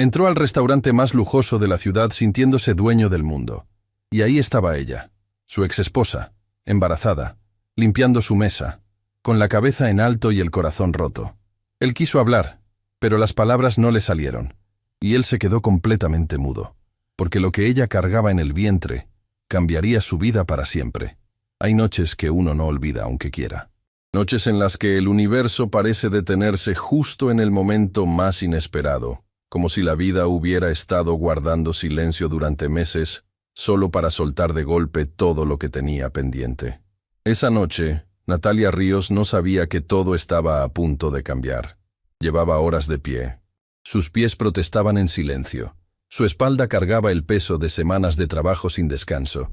Entró al restaurante más lujoso de la ciudad sintiéndose dueño del mundo. Y ahí estaba ella, su exesposa, embarazada, limpiando su mesa, con la cabeza en alto y el corazón roto. Él quiso hablar, pero las palabras no le salieron, y él se quedó completamente mudo, porque lo que ella cargaba en el vientre cambiaría su vida para siempre. Hay noches que uno no olvida aunque quiera. Noches en las que el universo parece detenerse justo en el momento más inesperado, como si la vida hubiera estado guardando silencio durante meses, solo para soltar de golpe todo lo que tenía pendiente. Esa noche, Natalia Ríos no sabía que todo estaba a punto de cambiar. Llevaba horas de pie. Sus pies protestaban en silencio. Su espalda cargaba el peso de semanas de trabajo sin descanso.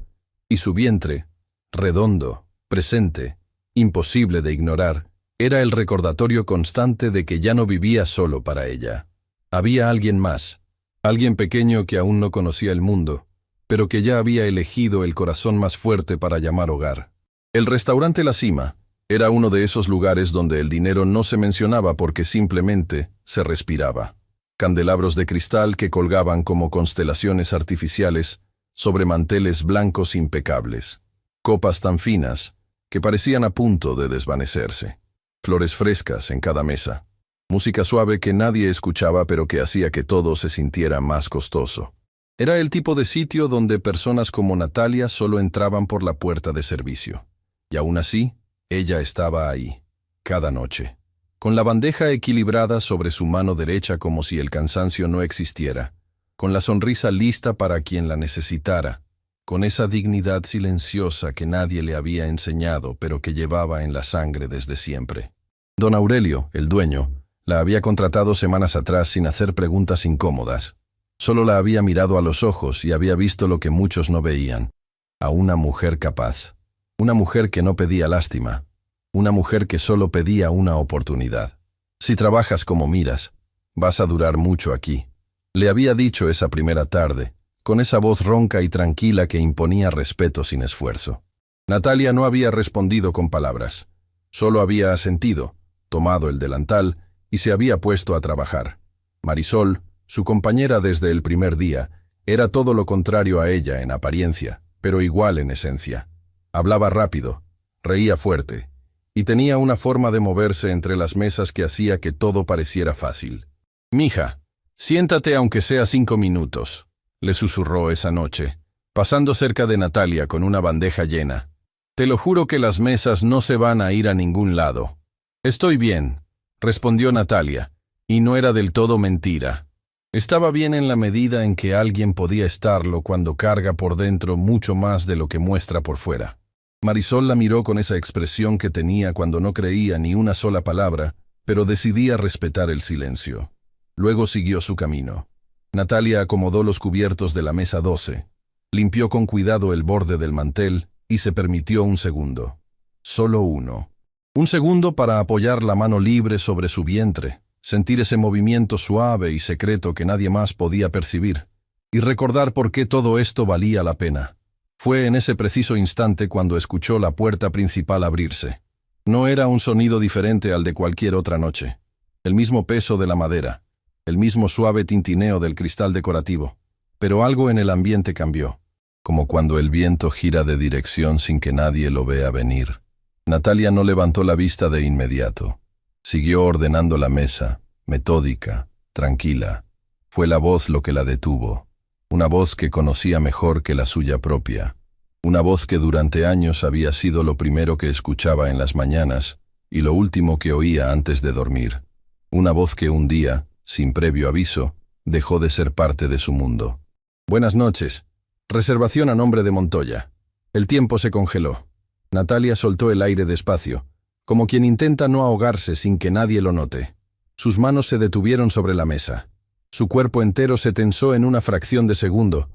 Y su vientre, redondo, presente, imposible de ignorar, era el recordatorio constante de que ya no vivía solo para ella. Había alguien más, alguien pequeño que aún no conocía el mundo, pero que ya había elegido el corazón más fuerte para llamar hogar. El restaurante La Cima era uno de esos lugares donde el dinero no se mencionaba porque simplemente se respiraba. Candelabros de cristal que colgaban como constelaciones artificiales sobre manteles blancos impecables. Copas tan finas que parecían a punto de desvanecerse. Flores frescas en cada mesa. Música suave que nadie escuchaba pero que hacía que todo se sintiera más costoso. Era el tipo de sitio donde personas como Natalia solo entraban por la puerta de servicio. Y aún así, ella estaba ahí, cada noche, con la bandeja equilibrada sobre su mano derecha como si el cansancio no existiera, con la sonrisa lista para quien la necesitara, con esa dignidad silenciosa que nadie le había enseñado pero que llevaba en la sangre desde siempre. Don Aurelio, el dueño, la había contratado semanas atrás sin hacer preguntas incómodas. Solo la había mirado a los ojos y había visto lo que muchos no veían. A una mujer capaz. Una mujer que no pedía lástima. Una mujer que solo pedía una oportunidad. Si trabajas como miras, vas a durar mucho aquí. Le había dicho esa primera tarde, con esa voz ronca y tranquila que imponía respeto sin esfuerzo. Natalia no había respondido con palabras. Solo había asentido, tomado el delantal y se había puesto a trabajar. Marisol, su compañera desde el primer día, era todo lo contrario a ella en apariencia, pero igual en esencia. Hablaba rápido, reía fuerte, y tenía una forma de moverse entre las mesas que hacía que todo pareciera fácil. «Mija, siéntate aunque sea 5 minutos», le susurró esa noche, pasando cerca de Natalia con una bandeja llena. «Te lo juro que las mesas no se van a ir a ningún lado». «Estoy bien», respondió Natalia, y no era del todo mentira. Estaba bien en la medida en que alguien podía estarlo cuando carga por dentro mucho más de lo que muestra por fuera. Marisol la miró con esa expresión que tenía cuando no creía ni una sola palabra, pero decidía respetar el silencio. Luego siguió su camino. Natalia acomodó los cubiertos de la mesa 12, limpió con cuidado el borde del mantel y se permitió un segundo. Solo uno. Un segundo para apoyar la mano libre sobre su vientre, sentir ese movimiento suave y secreto que nadie más podía percibir, y recordar por qué todo esto valía la pena. Fue en ese preciso instante cuando escuchó la puerta principal abrirse. No era un sonido diferente al de cualquier otra noche. El mismo peso de la madera, el mismo suave tintineo del cristal decorativo, pero algo en el ambiente cambió, como cuando el viento gira de dirección sin que nadie lo vea venir. Natalia no levantó la vista de inmediato. Siguió ordenando la mesa, metódica, tranquila. Fue la voz lo que la detuvo. Una voz que conocía mejor que la suya propia. Una voz que durante años había sido lo primero que escuchaba en las mañanas y lo último que oía antes de dormir. Una voz que un día, sin previo aviso, dejó de ser parte de su mundo. «Buenas noches. Reservación a nombre de Montoya». El tiempo se congeló. Natalia soltó el aire despacio, como quien intenta no ahogarse sin que nadie lo note. Sus manos se detuvieron sobre la mesa. Su cuerpo entero se tensó en una fracción de segundo,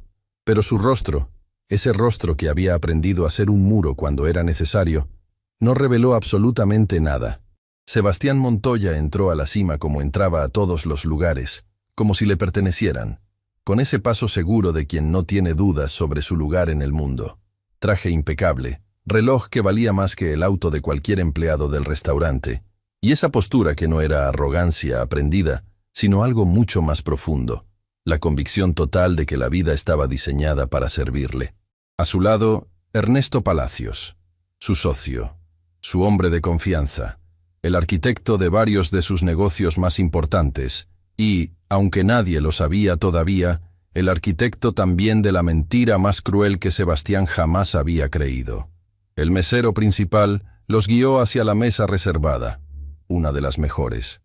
pero su rostro, ese rostro que había aprendido a ser un muro cuando era necesario, no reveló absolutamente nada. Sebastián Montoya entró a La Cima como entraba a todos los lugares, como si le pertenecieran, con ese paso seguro de quien no tiene dudas sobre su lugar en el mundo. Traje impecable, reloj que valía más que el auto de cualquier empleado del restaurante, y esa postura que no era arrogancia aprendida, sino algo mucho más profundo, la convicción total de que la vida estaba diseñada para servirle. A su lado, Ernesto Palacios, su socio, su hombre de confianza, el arquitecto de varios de sus negocios más importantes y, aunque nadie lo sabía todavía, el arquitecto también de la mentira más cruel que Sebastián jamás había creído. El mesero principal los guió hacia la mesa reservada, una de las mejores,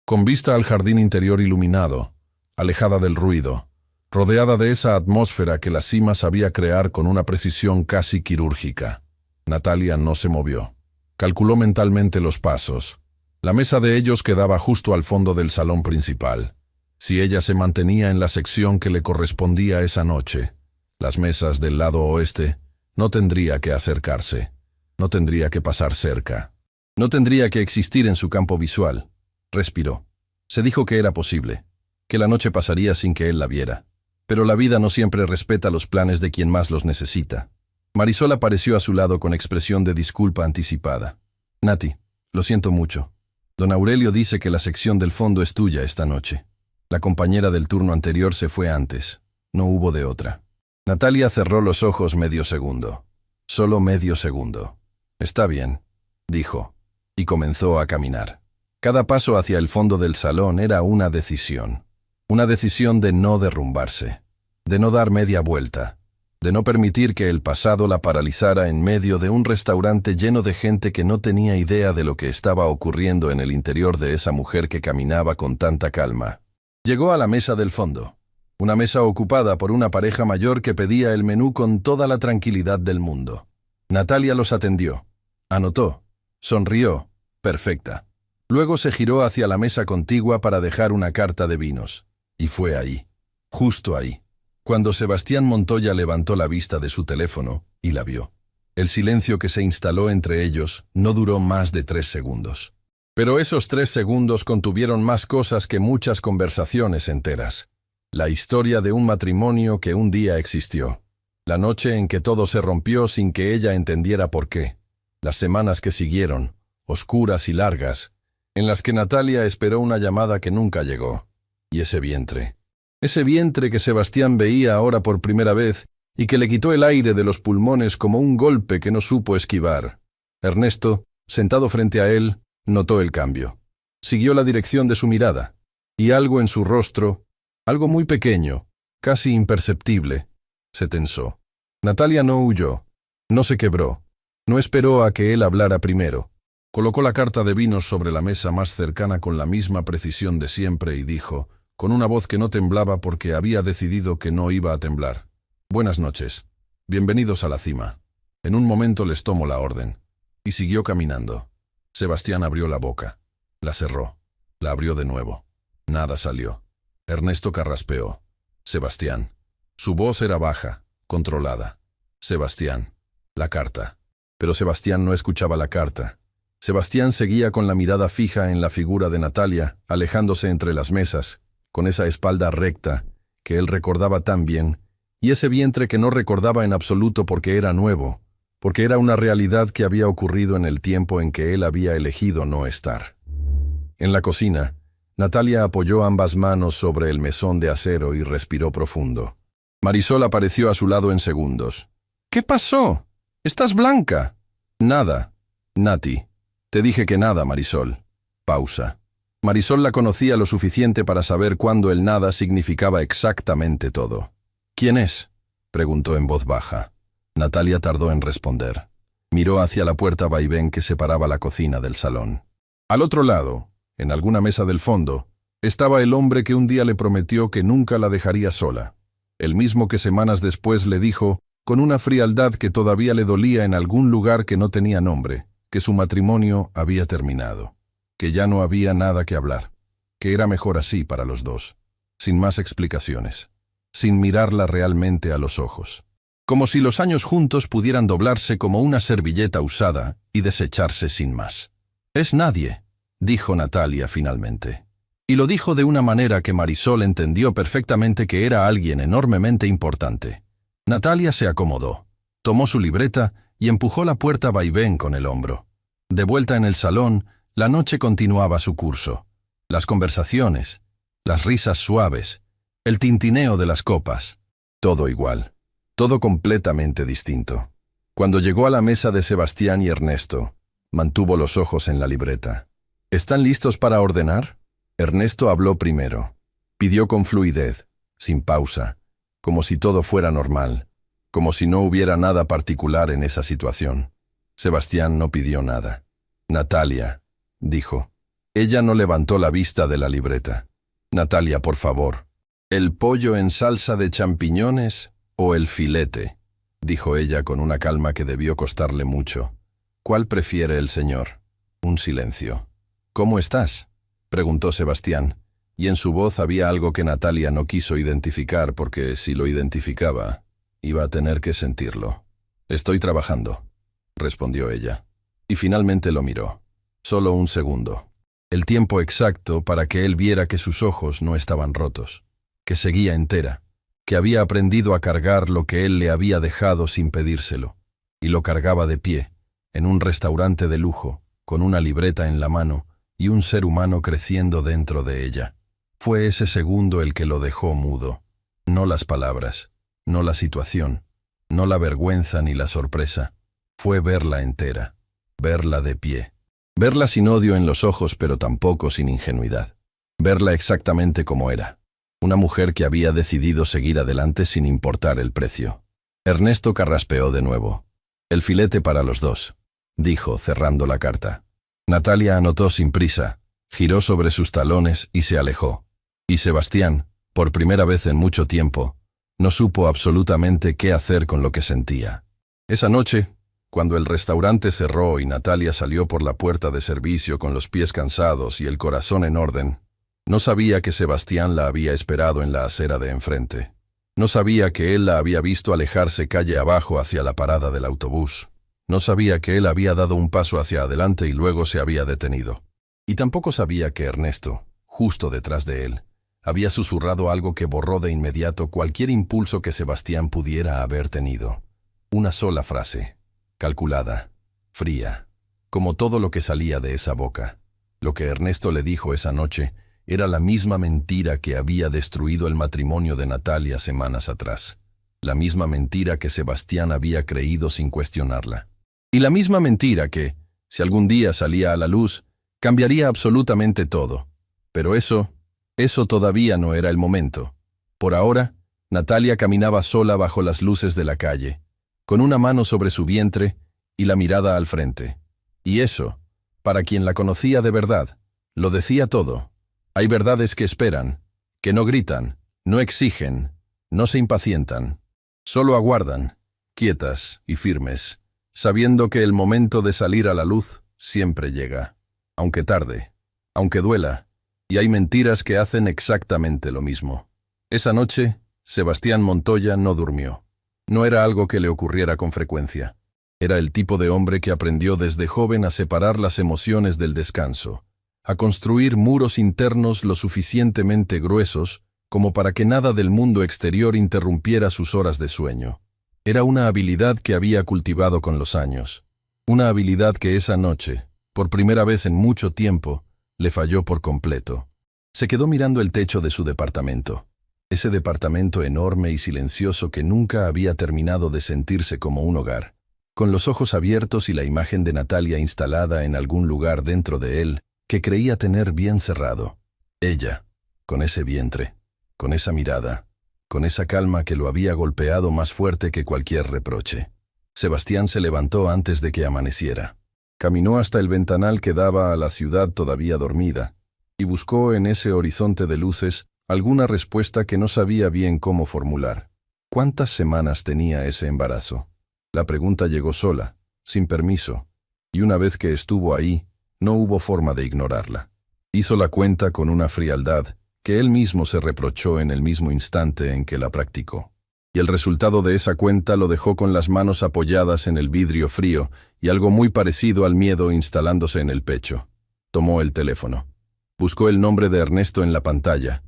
con vista al jardín interior iluminado, alejada del ruido, rodeada de esa atmósfera que la cima sabía crear con una precisión casi quirúrgica. Natalia no se movió. Calculó mentalmente los pasos. La mesa de ellos quedaba justo al fondo del salón principal. Si ella se mantenía en la sección que le correspondía esa noche, las mesas del lado oeste, no tendría que acercarse, no tendría que pasar cerca, no tendría que existir en su campo visual. Respiró. Se dijo que era posible, que la noche pasaría sin que él la viera. Pero la vida no siempre respeta los planes de quien más los necesita. Marisol apareció a su lado con expresión de disculpa anticipada. Nati, lo siento mucho. Don Aurelio dice que la sección del fondo es tuya esta noche. La compañera del turno anterior se fue antes. No hubo de otra. Natalia cerró los ojos medio segundo. Solo medio segundo. Está bien, dijo, y comenzó a caminar. Cada paso hacia el fondo del salón era una decisión. Una decisión de no derrumbarse, de no dar media vuelta, de no permitir que el pasado la paralizara en medio de un restaurante lleno de gente que no tenía idea de lo que estaba ocurriendo en el interior de esa mujer que caminaba con tanta calma. Llegó a la mesa del fondo, una mesa ocupada por una pareja mayor que pedía el menú con toda la tranquilidad del mundo. Natalia los atendió, anotó, sonrió, perfecta. Luego se giró hacia la mesa contigua para dejar una carta de vinos. Y fue ahí, justo ahí, cuando Sebastián Montoya levantó la vista de su teléfono y la vio. El silencio que se instaló entre ellos no duró más de 3 segundos. Pero esos 3 segundos contuvieron más cosas que muchas conversaciones enteras. La historia de un matrimonio que un día existió. La noche en que todo se rompió sin que ella entendiera por qué. Las semanas que siguieron, oscuras y largas, en las que Natalia esperó una llamada que nunca llegó. Y ese vientre que Sebastián veía ahora por primera vez y que le quitó el aire de los pulmones como un golpe que no supo esquivar. Ernesto, sentado frente a él, notó el cambio. Siguió la dirección de su mirada, y algo en su rostro, algo muy pequeño, casi imperceptible, se tensó. Natalia no huyó, no se quebró, no esperó a que él hablara primero. Colocó la carta de vinos sobre la mesa más cercana con la misma precisión de siempre y dijo, con una voz que no temblaba porque había decidido que no iba a temblar: Buenas noches. Bienvenidos a la cima. En un momento les tomo la orden. Y siguió caminando. Sebastián abrió la boca. La cerró. La abrió de nuevo. Nada salió. Ernesto carraspeó. Sebastián. Su voz era baja, controlada. Sebastián. La carta. Pero Sebastián no escuchaba la carta. Sebastián seguía con la mirada fija en la figura de Natalia, alejándose entre las mesas, con esa espalda recta que él recordaba tan bien, y ese vientre que no recordaba en absoluto porque era nuevo, porque era una realidad que había ocurrido en el tiempo en que él había elegido no estar. En la cocina, Natalia apoyó ambas manos sobre el mesón de acero y respiró profundo. Marisol apareció a su lado en segundos. «¿Qué pasó? Estás blanca». «Nada, Nati. Te dije que nada, Marisol». Pausa. Marisol la conocía lo suficiente para saber cuándo el nada significaba exactamente todo. «¿Quién es?», preguntó en voz baja. Natalia tardó en responder. Miró hacia la puerta vaivén que separaba la cocina del salón. Al otro lado, en alguna mesa del fondo, estaba el hombre que un día le prometió que nunca la dejaría sola. El mismo que semanas después le dijo, con una frialdad que todavía le dolía en algún lugar que no tenía nombre, que su matrimonio había terminado, que ya no había nada que hablar, que era mejor así para los dos, sin más explicaciones, sin mirarla realmente a los ojos. Como si los años juntos pudieran doblarse como una servilleta usada y desecharse sin más. «Es nadie», dijo Natalia finalmente. Y lo dijo de una manera que Marisol entendió perfectamente que era alguien enormemente importante. Natalia se acomodó, tomó su libreta y empujó la puerta vaivén con el hombro. De vuelta en el salón, la noche continuaba su curso. Las conversaciones, las risas suaves, El tintineo de las copas. Todo igual. Todo completamente distinto. Cuando llegó a la mesa de Sebastián y Ernesto, mantuvo los ojos en la libreta. ¿Están listos para ordenar? Ernesto habló primero. Pidió con fluidez, sin pausa, como si todo fuera normal, como si no hubiera nada particular en esa situación. Sebastián no pidió nada. Natalia, dijo. Ella no levantó la vista de la libreta. Natalia, por favor. ¿El pollo en salsa de champiñones o el filete?, dijo ella con una calma que debió costarle mucho. ¿Cuál prefiere el señor? Un silencio. ¿Cómo estás?, preguntó Sebastián, y en su voz había algo que Natalia no quiso identificar porque si lo identificaba, iba a tener que sentirlo. Estoy trabajando, respondió ella, y finalmente lo miró. Solo un segundo. El tiempo exacto para que él viera que sus ojos no estaban rotos, que seguía entera, que había aprendido a cargar lo que él le había dejado sin pedírselo, y lo cargaba de pie, en un restaurante de lujo, con una libreta en la mano y un ser humano creciendo dentro de ella. Fue ese segundo el que lo dejó mudo. No las palabras, no la situación, no la vergüenza ni la sorpresa. Fue verla entera, verla de pie. Verla sin odio en los ojos, pero tampoco sin ingenuidad. Verla exactamente como era. Una mujer que había decidido seguir adelante sin importar el precio. Ernesto carraspeó de nuevo. El filete para los dos, dijo, cerrando la carta. Natalia anotó sin prisa, giró sobre sus talones y se alejó. Y Sebastián, por primera vez en mucho tiempo, no supo absolutamente qué hacer con lo que sentía. Esa noche, cuando el restaurante cerró y Natalia salió por la puerta de servicio con los pies cansados y el corazón en orden, no sabía que Sebastián la había esperado en la acera de enfrente. No sabía que él la había visto alejarse calle abajo hacia la parada del autobús. No sabía que él había dado un paso hacia adelante y luego se había detenido. Y tampoco sabía que Ernesto, justo detrás de él, había susurrado algo que borró de inmediato cualquier impulso que Sebastián pudiera haber tenido. Una sola frase, calculada, fría, como todo lo que salía de esa boca. Lo que Ernesto le dijo esa noche era la misma mentira que había destruido el matrimonio de Natalia semanas atrás. La misma mentira que Sebastián había creído sin cuestionarla. Y la misma mentira que, si algún día salía a la luz, cambiaría absolutamente todo. Pero eso todavía no era el momento. Por ahora, Natalia caminaba sola bajo las luces de la calle, con una mano sobre su vientre y la mirada al frente. Y eso, para quien la conocía de verdad, lo decía todo. Hay verdades que esperan, que no gritan, no exigen, no se impacientan. Solo aguardan, quietas y firmes, sabiendo que el momento de salir a la luz siempre llega, aunque tarde, aunque duela, y hay mentiras que hacen exactamente lo mismo. Esa noche, Sebastián Montoya no durmió. No era algo que le ocurriera con frecuencia. Era el tipo de hombre que aprendió desde joven a separar las emociones del descanso, a construir muros internos lo suficientemente gruesos como para que nada del mundo exterior interrumpiera sus horas de sueño. Era una habilidad que había cultivado con los años, una habilidad que esa noche, por primera vez en mucho tiempo, le falló por completo. Se quedó mirando el techo de su departamento, ese departamento enorme y silencioso que nunca había terminado de sentirse como un hogar, con los ojos abiertos y la imagen de Natalia instalada en algún lugar dentro de él que creía tener bien cerrado. Ella, con ese vientre, con esa mirada, con esa calma que lo había golpeado más fuerte que cualquier reproche. Sebastián se levantó antes de que amaneciera. Caminó hasta el ventanal que daba a la ciudad todavía dormida y buscó en ese horizonte de luces alguna respuesta que no sabía bien cómo formular. ¿Cuántas semanas tenía ese embarazo? La pregunta llegó sola, sin permiso, y una vez que estuvo ahí, no hubo forma de ignorarla. Hizo la cuenta con una frialdad que él mismo se reprochó en el mismo instante en que la practicó. Y el resultado de esa cuenta lo dejó con las manos apoyadas en el vidrio frío y algo muy parecido al miedo instalándose en el pecho. Tomó el teléfono. Buscó el nombre de Ernesto en la pantalla.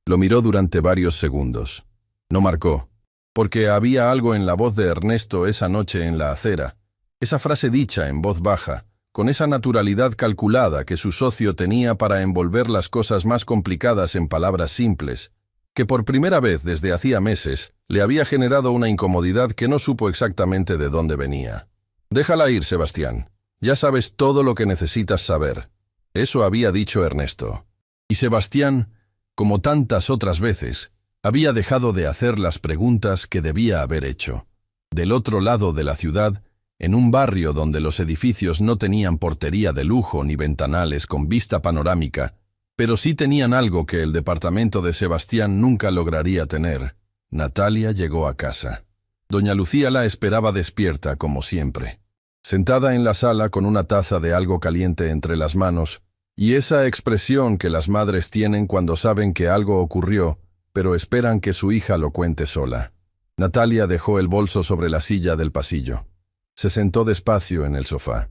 Lo miró durante varios segundos. No marcó, porque había algo en la voz de Ernesto esa noche en la acera. Esa frase dicha en voz baja, con esa naturalidad calculada que su socio tenía para envolver las cosas más complicadas en palabras simples, que por primera vez desde hacía meses le había generado una incomodidad que no supo exactamente de dónde venía. «Déjala ir, Sebastián. Ya sabes todo lo que necesitas saber». Eso había dicho Ernesto. Y Sebastián, como tantas otras veces, había dejado de hacer las preguntas que debía haber hecho. Del otro lado de la ciudad, en un barrio donde los edificios no tenían portería de lujo ni ventanales con vista panorámica, pero sí tenían algo que el departamento de Sebastián nunca lograría tener, Natalia llegó a casa. Doña Lucía la esperaba despierta, como siempre, sentada en la sala con una taza de algo caliente entre las manos, y esa expresión que las madres tienen cuando saben que algo ocurrió, pero esperan que su hija lo cuente sola. Natalia dejó el bolso sobre la silla del pasillo. Se sentó despacio en el sofá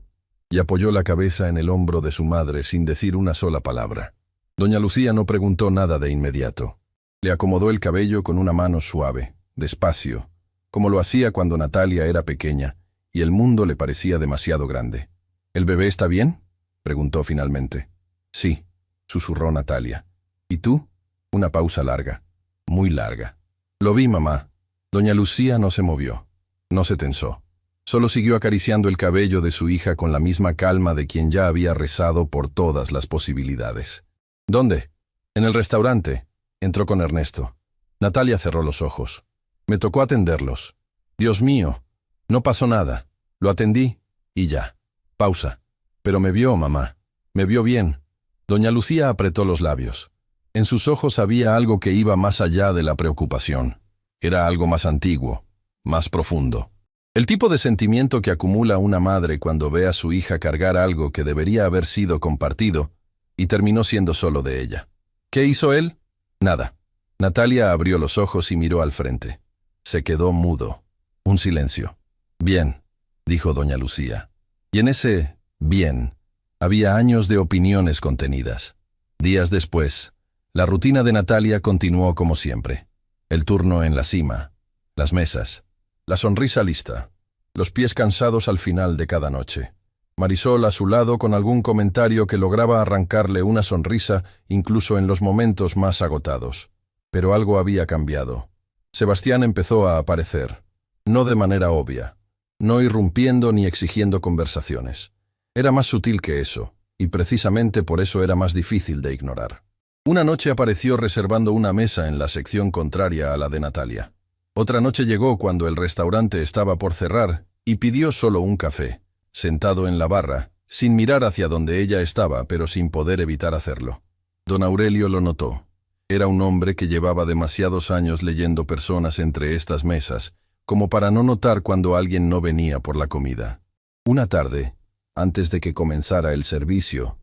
y apoyó la cabeza en el hombro de su madre sin decir una sola palabra. Doña Lucía no preguntó nada de inmediato. Le acomodó el cabello con una mano suave, despacio, como lo hacía cuando Natalia era pequeña y el mundo le parecía demasiado grande. «¿El bebé está bien?», preguntó finalmente. «Sí», susurró Natalia. «¿Y tú?». Una pausa larga, muy larga. «Lo vi, mamá». Doña Lucía no se movió, no se tensó. Solo siguió acariciando el cabello de su hija con la misma calma de quien ya había rezado por todas las posibilidades. «¿Dónde?». «En el restaurante». Entró con Ernesto. Natalia cerró los ojos. «Me tocó atenderlos. Dios mío, no pasó nada. Lo atendí y ya». Pausa. «Pero me vio, mamá. Me vio bien». Doña Lucía apretó los labios. En sus ojos había algo que iba más allá de la preocupación. Era algo más antiguo, más profundo. El tipo de sentimiento que acumula una madre cuando ve a su hija cargar algo que debería haber sido compartido y terminó siendo solo de ella. ¿Qué hizo él? Nada. Natalia abrió los ojos y miró al frente. Se quedó mudo. Un silencio. «Bien», dijo doña Lucía. Y en ese «bien» había años de opiniones contenidas. Días después, la rutina de Natalia continuó como siempre. El turno en la cima, las mesas, la sonrisa lista, los pies cansados al final de cada noche. Marisol a su lado con algún comentario que lograba arrancarle una sonrisa incluso en los momentos más agotados. Pero algo había cambiado. Sebastián empezó a aparecer, no de manera obvia, no irrumpiendo ni exigiendo conversaciones. Era más sutil que eso, y precisamente por eso era más difícil de ignorar. Una noche apareció reservando una mesa en la sección contraria a la de Natalia. Otra noche llegó cuando el restaurante estaba por cerrar y pidió solo un café, sentado en la barra, sin mirar hacia donde ella estaba, pero sin poder evitar hacerlo. Don Aurelio lo notó. Era un hombre que llevaba demasiados años leyendo personas entre estas mesas, como para no notar cuando alguien no venía por la comida. Una tarde, antes de que comenzara el servicio,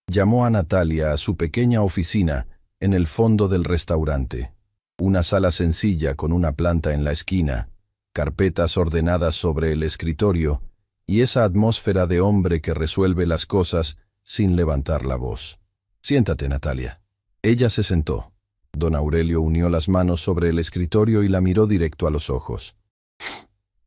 llamó a Natalia a su pequeña oficina en el fondo del restaurante. Una sala sencilla con una planta en la esquina, carpetas ordenadas sobre el escritorio y esa atmósfera de hombre que resuelve las cosas sin levantar la voz. «Siéntate, Natalia». Ella se sentó. Don Aurelio unió las manos sobre el escritorio y la miró directo a los ojos.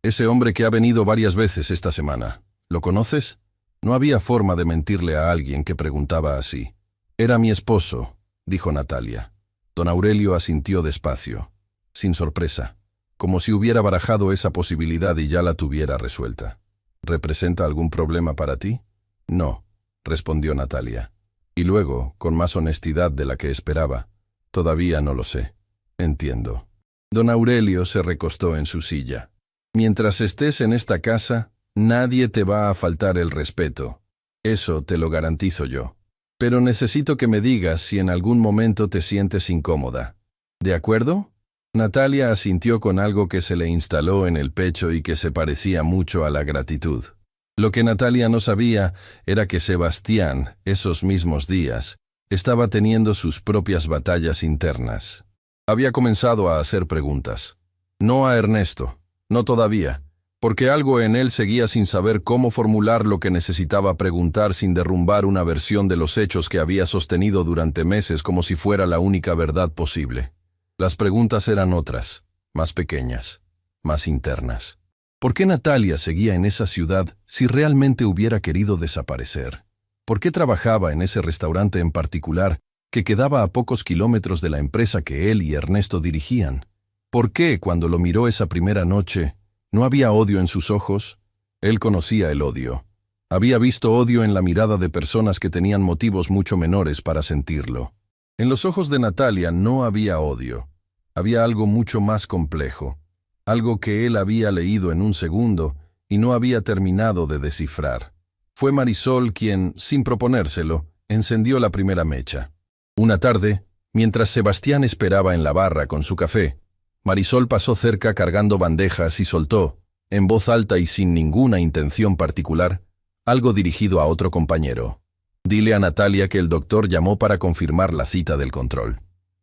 «Ese hombre que ha venido varias veces esta semana, ¿lo conoces?». No había forma de mentirle a alguien que preguntaba así. «Era mi esposo», dijo Natalia. Don Aurelio asintió despacio, sin sorpresa, como si hubiera barajado esa posibilidad y ya la tuviera resuelta. «¿Representa algún problema para ti?». «No», respondió Natalia. Y luego, con más honestidad de la que esperaba, «Todavía no lo sé». «Entiendo». Don Aurelio se recostó en su silla. «Mientras estés en esta casa, nadie te va a faltar el respeto. Eso te lo garantizo yo. Pero necesito que me digas si en algún momento te sientes incómoda. ¿De acuerdo?». Natalia asintió con algo que se le instaló en el pecho y que se parecía mucho a la gratitud. Lo que Natalia no sabía era que Sebastián, esos mismos días, estaba teniendo sus propias batallas internas. Había comenzado a hacer preguntas. No a Ernesto, no todavía, porque algo en él seguía sin saber cómo formular lo que necesitaba preguntar sin derrumbar una versión de los hechos que había sostenido durante meses como si fuera la única verdad posible. Las preguntas eran otras, más pequeñas, más internas. ¿Por qué Natalia seguía en esa ciudad si realmente hubiera querido desaparecer? ¿Por qué trabajaba en ese restaurante en particular que quedaba a pocos kilómetros de la empresa que él y Ernesto dirigían. ¿Por qué, cuando lo miró esa primera noche, no había odio en sus ojos? Él conocía el odio. Había visto odio en la mirada de personas que tenían motivos mucho menores para sentirlo. En los ojos de Natalia no había odio. Había algo mucho más complejo, algo que él había leído en un segundo y no había terminado de descifrar. Fue Marisol quien, sin proponérselo, encendió la primera mecha. Una tarde, mientras Sebastián esperaba en la barra con su café, Marisol pasó cerca cargando bandejas y soltó, en voz alta y sin ninguna intención particular, algo dirigido a otro compañero. Dile a Natalia que el doctor llamó para confirmar la cita del control.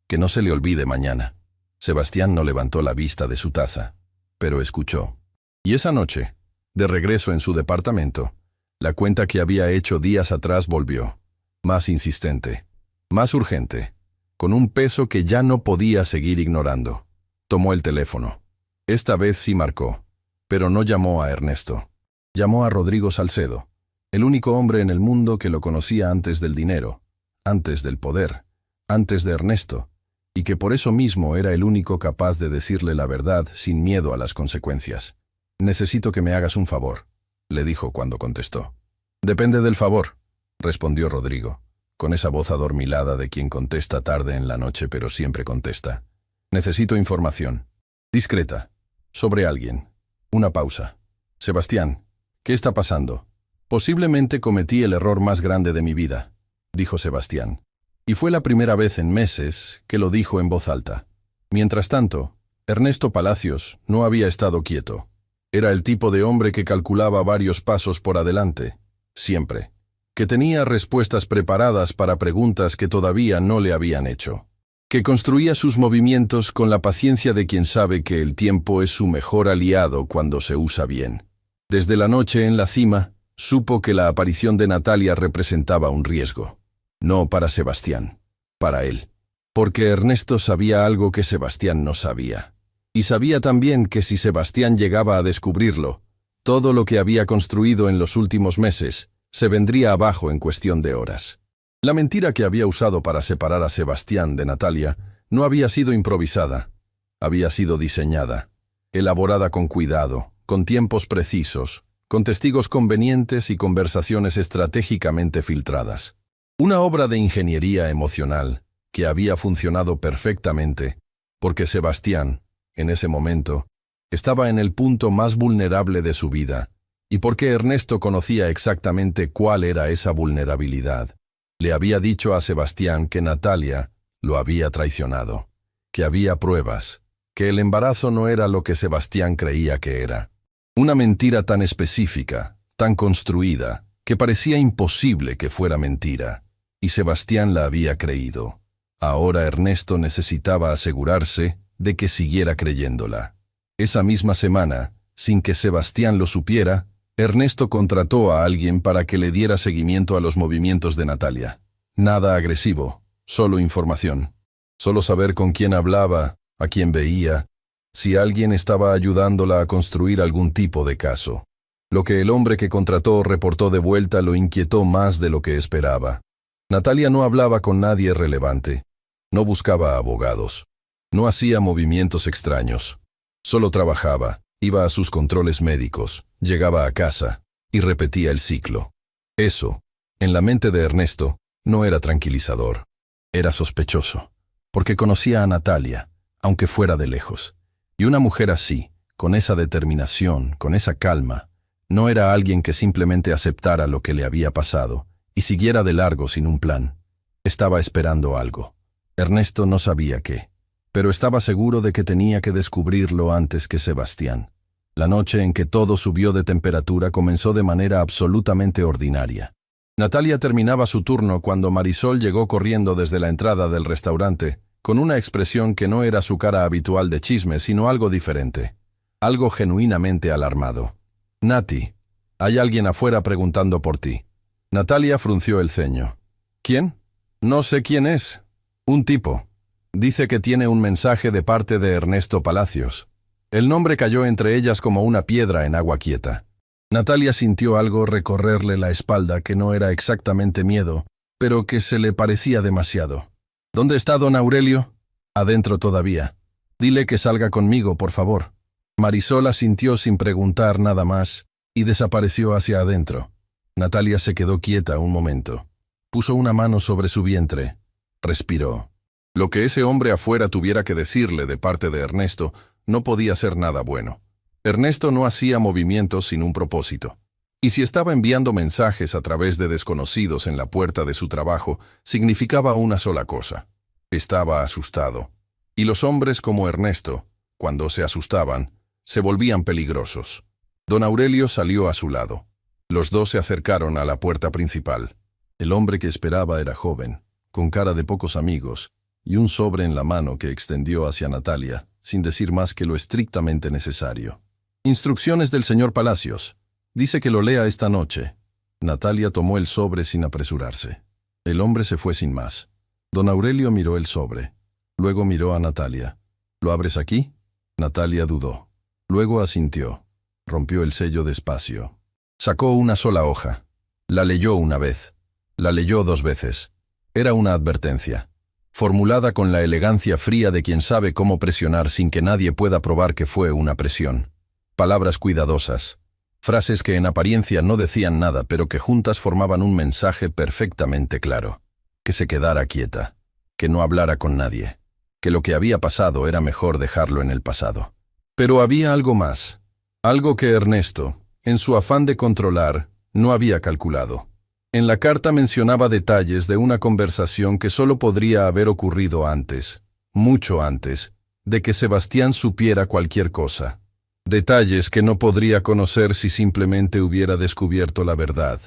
Que no se le olvide mañana. Sebastián no levantó la vista de su taza, pero escuchó. Y esa noche, de regreso en su departamento, la cuenta que había hecho días atrás volvió, más insistente, más urgente, con un peso que ya no podía seguir ignorando. Tomó el teléfono. Esta vez sí marcó, pero no llamó a Ernesto. Llamó a Rodrigo Salcedo, el único hombre en el mundo que lo conocía antes del dinero, antes del poder, antes de Ernesto, y que por eso mismo era el único capaz de decirle la verdad sin miedo a las consecuencias. «Necesito que me hagas un favor», le dijo cuando contestó. «Depende del favor», respondió Rodrigo, con esa voz adormilada de quien contesta tarde en la noche pero siempre contesta. «Necesito información. Discreta. Sobre alguien. Una pausa. Sebastián, ¿qué está pasando?» «Posiblemente cometí el error más grande de mi vida», dijo Sebastián. Y fue la primera vez en meses que lo dijo en voz alta. Mientras tanto, Ernesto Palacios no había estado quieto. Era el tipo de hombre que calculaba varios pasos por adelante, siempre, que tenía respuestas preparadas para preguntas que todavía no le habían hecho, que construía sus movimientos con la paciencia de quien sabe que el tiempo es su mejor aliado cuando se usa bien. Desde la noche en la cima, supo que la aparición de Natalia representaba un riesgo. No para Sebastián, para él. Porque Ernesto sabía algo que Sebastián no sabía. Y sabía también que si Sebastián llegaba a descubrirlo, todo lo que había construido en los últimos meses se vendría abajo en cuestión de horas. La mentira que había usado para separar a Sebastián de Natalia no había sido improvisada. Había sido diseñada, elaborada con cuidado, con tiempos precisos, con testigos convenientes y conversaciones estratégicamente filtradas. Una obra de ingeniería emocional que había funcionado perfectamente, porque Sebastián, en ese momento, estaba en el punto más vulnerable de su vida, y porque Ernesto conocía exactamente cuál era esa vulnerabilidad. Le había dicho a Sebastián que Natalia lo había traicionado, que había pruebas, que el embarazo no era lo que Sebastián creía que era. Una mentira tan específica, tan construida, que parecía imposible que fuera mentira. Y Sebastián la había creído. Ahora Ernesto necesitaba asegurarse de que siguiera creyéndola. Esa misma semana, sin que Sebastián lo supiera, Ernesto contrató a alguien para que le diera seguimiento a los movimientos de Natalia. Nada agresivo, solo información. Solo saber con quién hablaba, a quién veía, si alguien estaba ayudándola a construir algún tipo de caso. Lo que el hombre que contrató reportó de vuelta lo inquietó más de lo que esperaba. Natalia no hablaba con nadie relevante, no buscaba abogados, no hacía movimientos extraños. Solo trabajaba, iba a sus controles médicos, llegaba a casa y repetía el ciclo. Eso, en la mente de Ernesto, no era tranquilizador. Era sospechoso, porque conocía a Natalia, aunque fuera de lejos. Y una mujer así, con esa determinación, con esa calma, no era alguien que simplemente aceptara lo que le había pasado y siguiera de largo sin un plan. Estaba esperando algo. Ernesto no sabía qué, pero estaba seguro de que tenía que descubrirlo antes que Sebastián. La noche en que todo subió de temperatura comenzó de manera absolutamente ordinaria. Natalia terminaba su turno cuando Marisol llegó corriendo desde la entrada del restaurante, con una expresión que no era su cara habitual de chisme, sino algo diferente, algo genuinamente alarmado. «Nati, hay alguien afuera preguntando por ti». Natalia frunció el ceño. «¿Quién?» «No sé quién es. Un tipo. Dice que tiene un mensaje de parte de Ernesto Palacios». El nombre cayó entre ellas como una piedra en agua quieta. Natalia sintió algo recorrerle la espalda que no era exactamente miedo, pero que se le parecía demasiado. ¿Dónde está don Aurelio? Adentro todavía. Dile que salga conmigo, por favor. Marisol asintió sin preguntar nada más y desapareció hacia adentro. Natalia se quedó quieta un momento. Puso una mano sobre su vientre. Respiró. Lo que ese hombre afuera tuviera que decirle de parte de Ernesto no podía ser nada bueno. Ernesto no hacía movimientos sin un propósito. Y si estaba enviando mensajes a través de desconocidos en la puerta de su trabajo, significaba una sola cosa. Estaba asustado. Y los hombres como Ernesto, cuando se asustaban, se volvían peligrosos. Don Aurelio salió a su lado. Los dos se acercaron a la puerta principal. El hombre que esperaba era joven, con cara de pocos amigos, y un sobre en la mano que extendió hacia Natalia, sin decir más que lo estrictamente necesario. Instrucciones del señor Palacios. Dice que lo lea esta noche. Natalia tomó el sobre sin apresurarse. El hombre se fue sin más. Don Aurelio miró el sobre. Luego miró a Natalia. ¿Lo abres aquí? Natalia dudó. Luego asintió. Rompió el sello despacio. Sacó una sola hoja. La leyó una vez. La leyó 2 veces. Era una advertencia, formulada con la elegancia fría de quien sabe cómo presionar sin que nadie pueda probar que fue una presión. Palabras cuidadosas, frases que en apariencia no decían nada, pero que juntas formaban un mensaje perfectamente claro. Que se quedara quieta, que no hablara con nadie, que lo que había pasado era mejor dejarlo en el pasado. Pero había algo más, algo que Ernesto, en su afán de controlar, no había calculado. En la carta mencionaba detalles de una conversación que solo podría haber ocurrido antes, mucho antes, de que Sebastián supiera cualquier cosa. Detalles que no podría conocer si simplemente hubiera descubierto la verdad.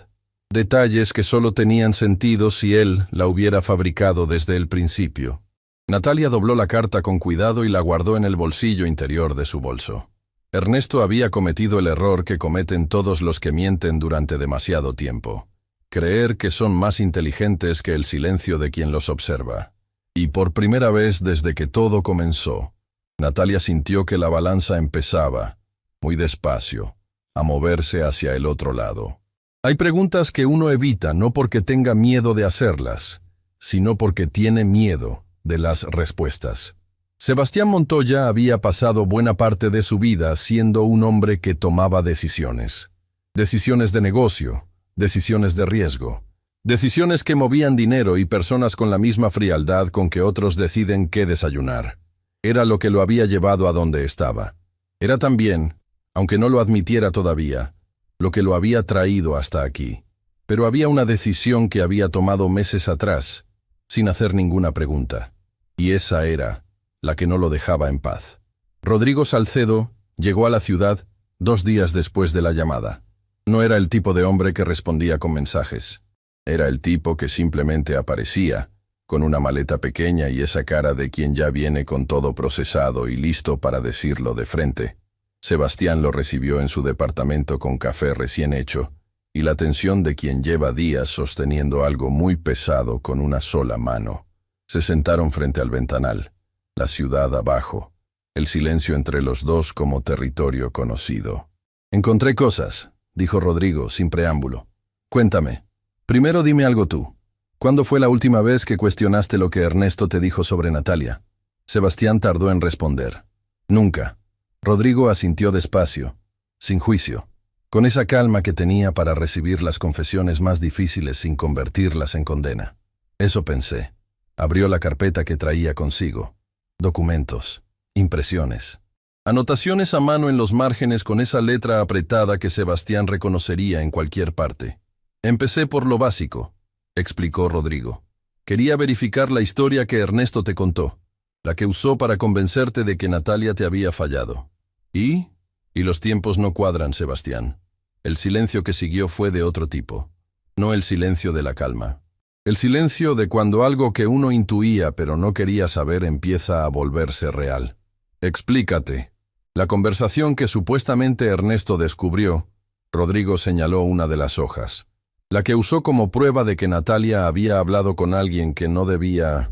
Detalles que solo tenían sentido si él la hubiera fabricado desde el principio. Natalia dobló la carta con cuidado y la guardó en el bolsillo interior de su bolso. Ernesto había cometido el error que cometen todos los que mienten durante demasiado tiempo. Creer que son más inteligentes que el silencio de quien los observa. Y por primera vez desde que todo comenzó, Natalia sintió que la balanza empezaba, muy despacio, a moverse hacia el otro lado. Hay preguntas que uno evita no porque tenga miedo de hacerlas, sino porque tiene miedo de las respuestas. Sebastián Montoya había pasado buena parte de su vida siendo un hombre que tomaba decisiones. Decisiones de negocio, decisiones de riesgo, decisiones que movían dinero y personas con la misma frialdad con que otros deciden qué desayunar. Era lo que lo había llevado a donde estaba. Era también, aunque no lo admitiera todavía, lo que lo había traído hasta aquí. Pero había una decisión que había tomado meses atrás, sin hacer ninguna pregunta. Y esa era la que no lo dejaba en paz. Rodrigo Salcedo llegó a la ciudad 2 días después de la llamada. No era el tipo de hombre que respondía con mensajes. Era el tipo que simplemente aparecía, con una maleta pequeña y esa cara de quien ya viene con todo procesado y listo para decirlo de frente. Sebastián lo recibió en su departamento con café recién hecho, y la tensión de quien lleva días sosteniendo algo muy pesado con una sola mano. Se sentaron frente al ventanal, la ciudad abajo, el silencio entre los dos como territorio conocido. «Encontré cosas», dijo Rodrigo, sin preámbulo. «Cuéntame. Primero dime algo tú. ¿Cuándo fue la última vez que cuestionaste lo que Ernesto te dijo sobre Natalia?» Sebastián tardó en responder. «Nunca». Rodrigo asintió despacio, sin juicio, con esa calma que tenía para recibir las confesiones más difíciles sin convertirlas en condena. «Eso pensé». Abrió la carpeta que traía consigo. Documentos, impresiones, anotaciones a mano en los márgenes con esa letra apretada que Sebastián reconocería en cualquier parte. «Empecé por lo básico», explicó Rodrigo. «Quería verificar la historia que Ernesto te contó, la que usó para convencerte de que Natalia te había fallado. ¿Y? Y los tiempos no cuadran, Sebastián. El silencio que siguió fue de otro tipo, no el silencio de la calma. El silencio de cuando algo que uno intuía pero no quería saber empieza a volverse real. Explícate». La conversación que supuestamente Ernesto descubrió, Rodrigo señaló una de las hojas. La que usó como prueba de que Natalia había hablado con alguien que no debía,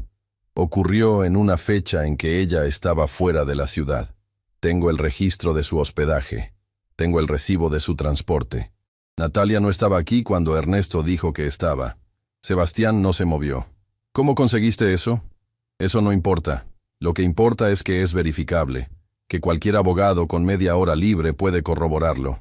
ocurrió en una fecha en que ella estaba fuera de la ciudad. Tengo el registro de su hospedaje. Tengo el recibo de su transporte. Natalia no estaba aquí cuando Ernesto dijo que estaba. Sebastián no se movió. «¿Cómo conseguiste eso?» Eso no importa. Lo que importa es que es verificable, que cualquier abogado con media hora libre puede corroborarlo.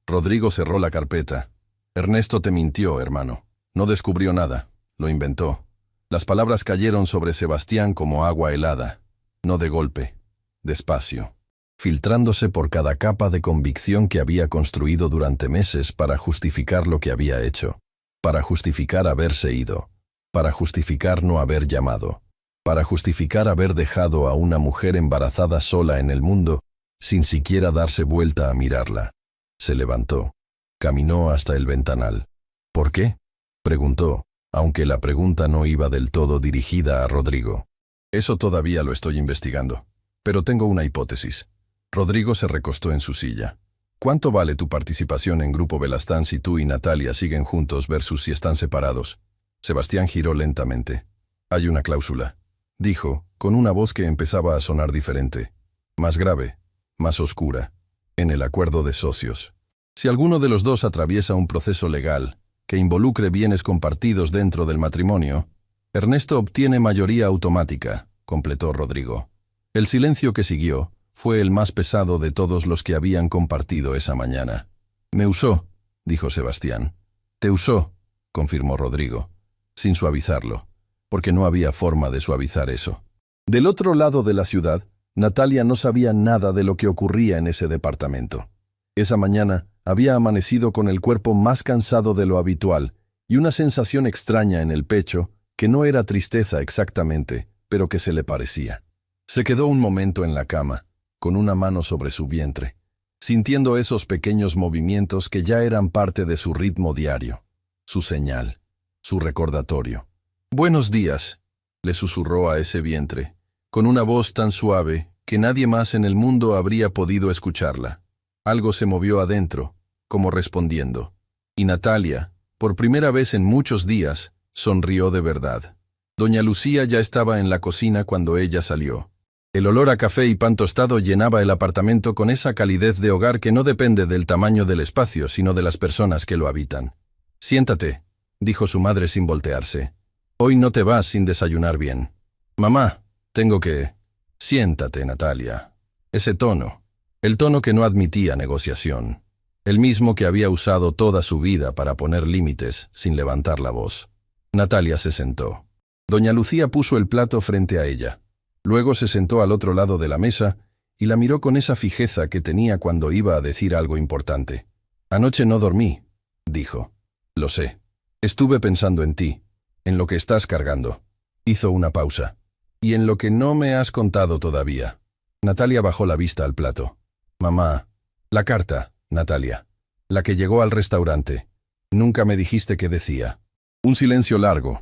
Rodrigo cerró la carpeta. Ernesto te mintió, hermano. No descubrió nada. Lo inventó. Las palabras cayeron sobre Sebastián como agua helada. No de golpe. Despacio. Filtrándose por cada capa de convicción que había construido durante meses para justificar lo que había hecho. Para justificar haberse ido. Para justificar no haber llamado. Para justificar haber dejado a una mujer embarazada sola en el mundo, sin siquiera darse vuelta a mirarla. Se levantó. Caminó hasta el ventanal. ¿Por qué?, preguntó, aunque la pregunta no iba del todo dirigida a Rodrigo. Eso todavía lo estoy investigando, pero tengo una hipótesis. Rodrigo se recostó en su silla. ¿Cuánto vale tu participación en Grupo Belastán si tú y Natalia siguen juntos versus si están separados? Sebastián giró lentamente. Hay una cláusula, dijo, con una voz que empezaba a sonar diferente, más grave, más oscura, en el acuerdo de socios. Si alguno de los dos atraviesa un proceso legal que involucre bienes compartidos dentro del matrimonio, Ernesto obtiene mayoría automática, completó Rodrigo. El silencio que siguió fue el más pesado de todos los que habían compartido esa mañana. Me usó, dijo Sebastián. Te usó, confirmó Rodrigo, sin suavizarlo, porque no había forma de suavizar eso. Del otro lado de la ciudad, Natalia no sabía nada de lo que ocurría en ese departamento. Esa mañana había amanecido con el cuerpo más cansado de lo habitual y una sensación extraña en el pecho que no era tristeza exactamente, pero que se le parecía. Se quedó un momento en la cama, con una mano sobre su vientre, sintiendo esos pequeños movimientos que ya eran parte de su ritmo diario, su señal, su recordatorio. «Buenos días», le susurró a ese vientre, con una voz tan suave que nadie más en el mundo habría podido escucharla. Algo se movió adentro, como respondiendo, y Natalia, por primera vez en muchos días, sonrió de verdad. Doña Lucía ya estaba en la cocina cuando ella salió. El olor a café y pan tostado llenaba el apartamento con esa calidez de hogar que no depende del tamaño del espacio, sino de las personas que lo habitan. «Siéntate», dijo su madre sin voltearse. «Hoy no te vas sin desayunar bien». «Mamá, tengo que...» «Siéntate, Natalia». Ese tono, el tono que no admitía negociación. El mismo que había usado toda su vida para poner límites sin levantar la voz. Natalia se sentó. Doña Lucía puso el plato frente a ella. Luego se sentó al otro lado de la mesa y la miró con esa fijeza que tenía cuando iba a decir algo importante. «Anoche no dormí», dijo. «Lo sé. Estuve pensando en ti, en lo que estás cargando». Hizo una pausa. «Y en lo que no me has contado todavía». Natalia bajó la vista al plato. «Mamá, la carta, Natalia, la que llegó al restaurante. Nunca me dijiste qué decía». Un silencio largo.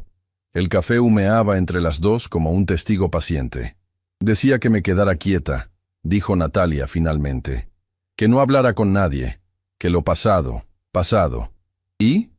El café humeaba entre las dos como un testigo paciente. «Decía que me quedara quieta», dijo Natalia finalmente. «Que no hablara con nadie, que lo pasado, pasado. Y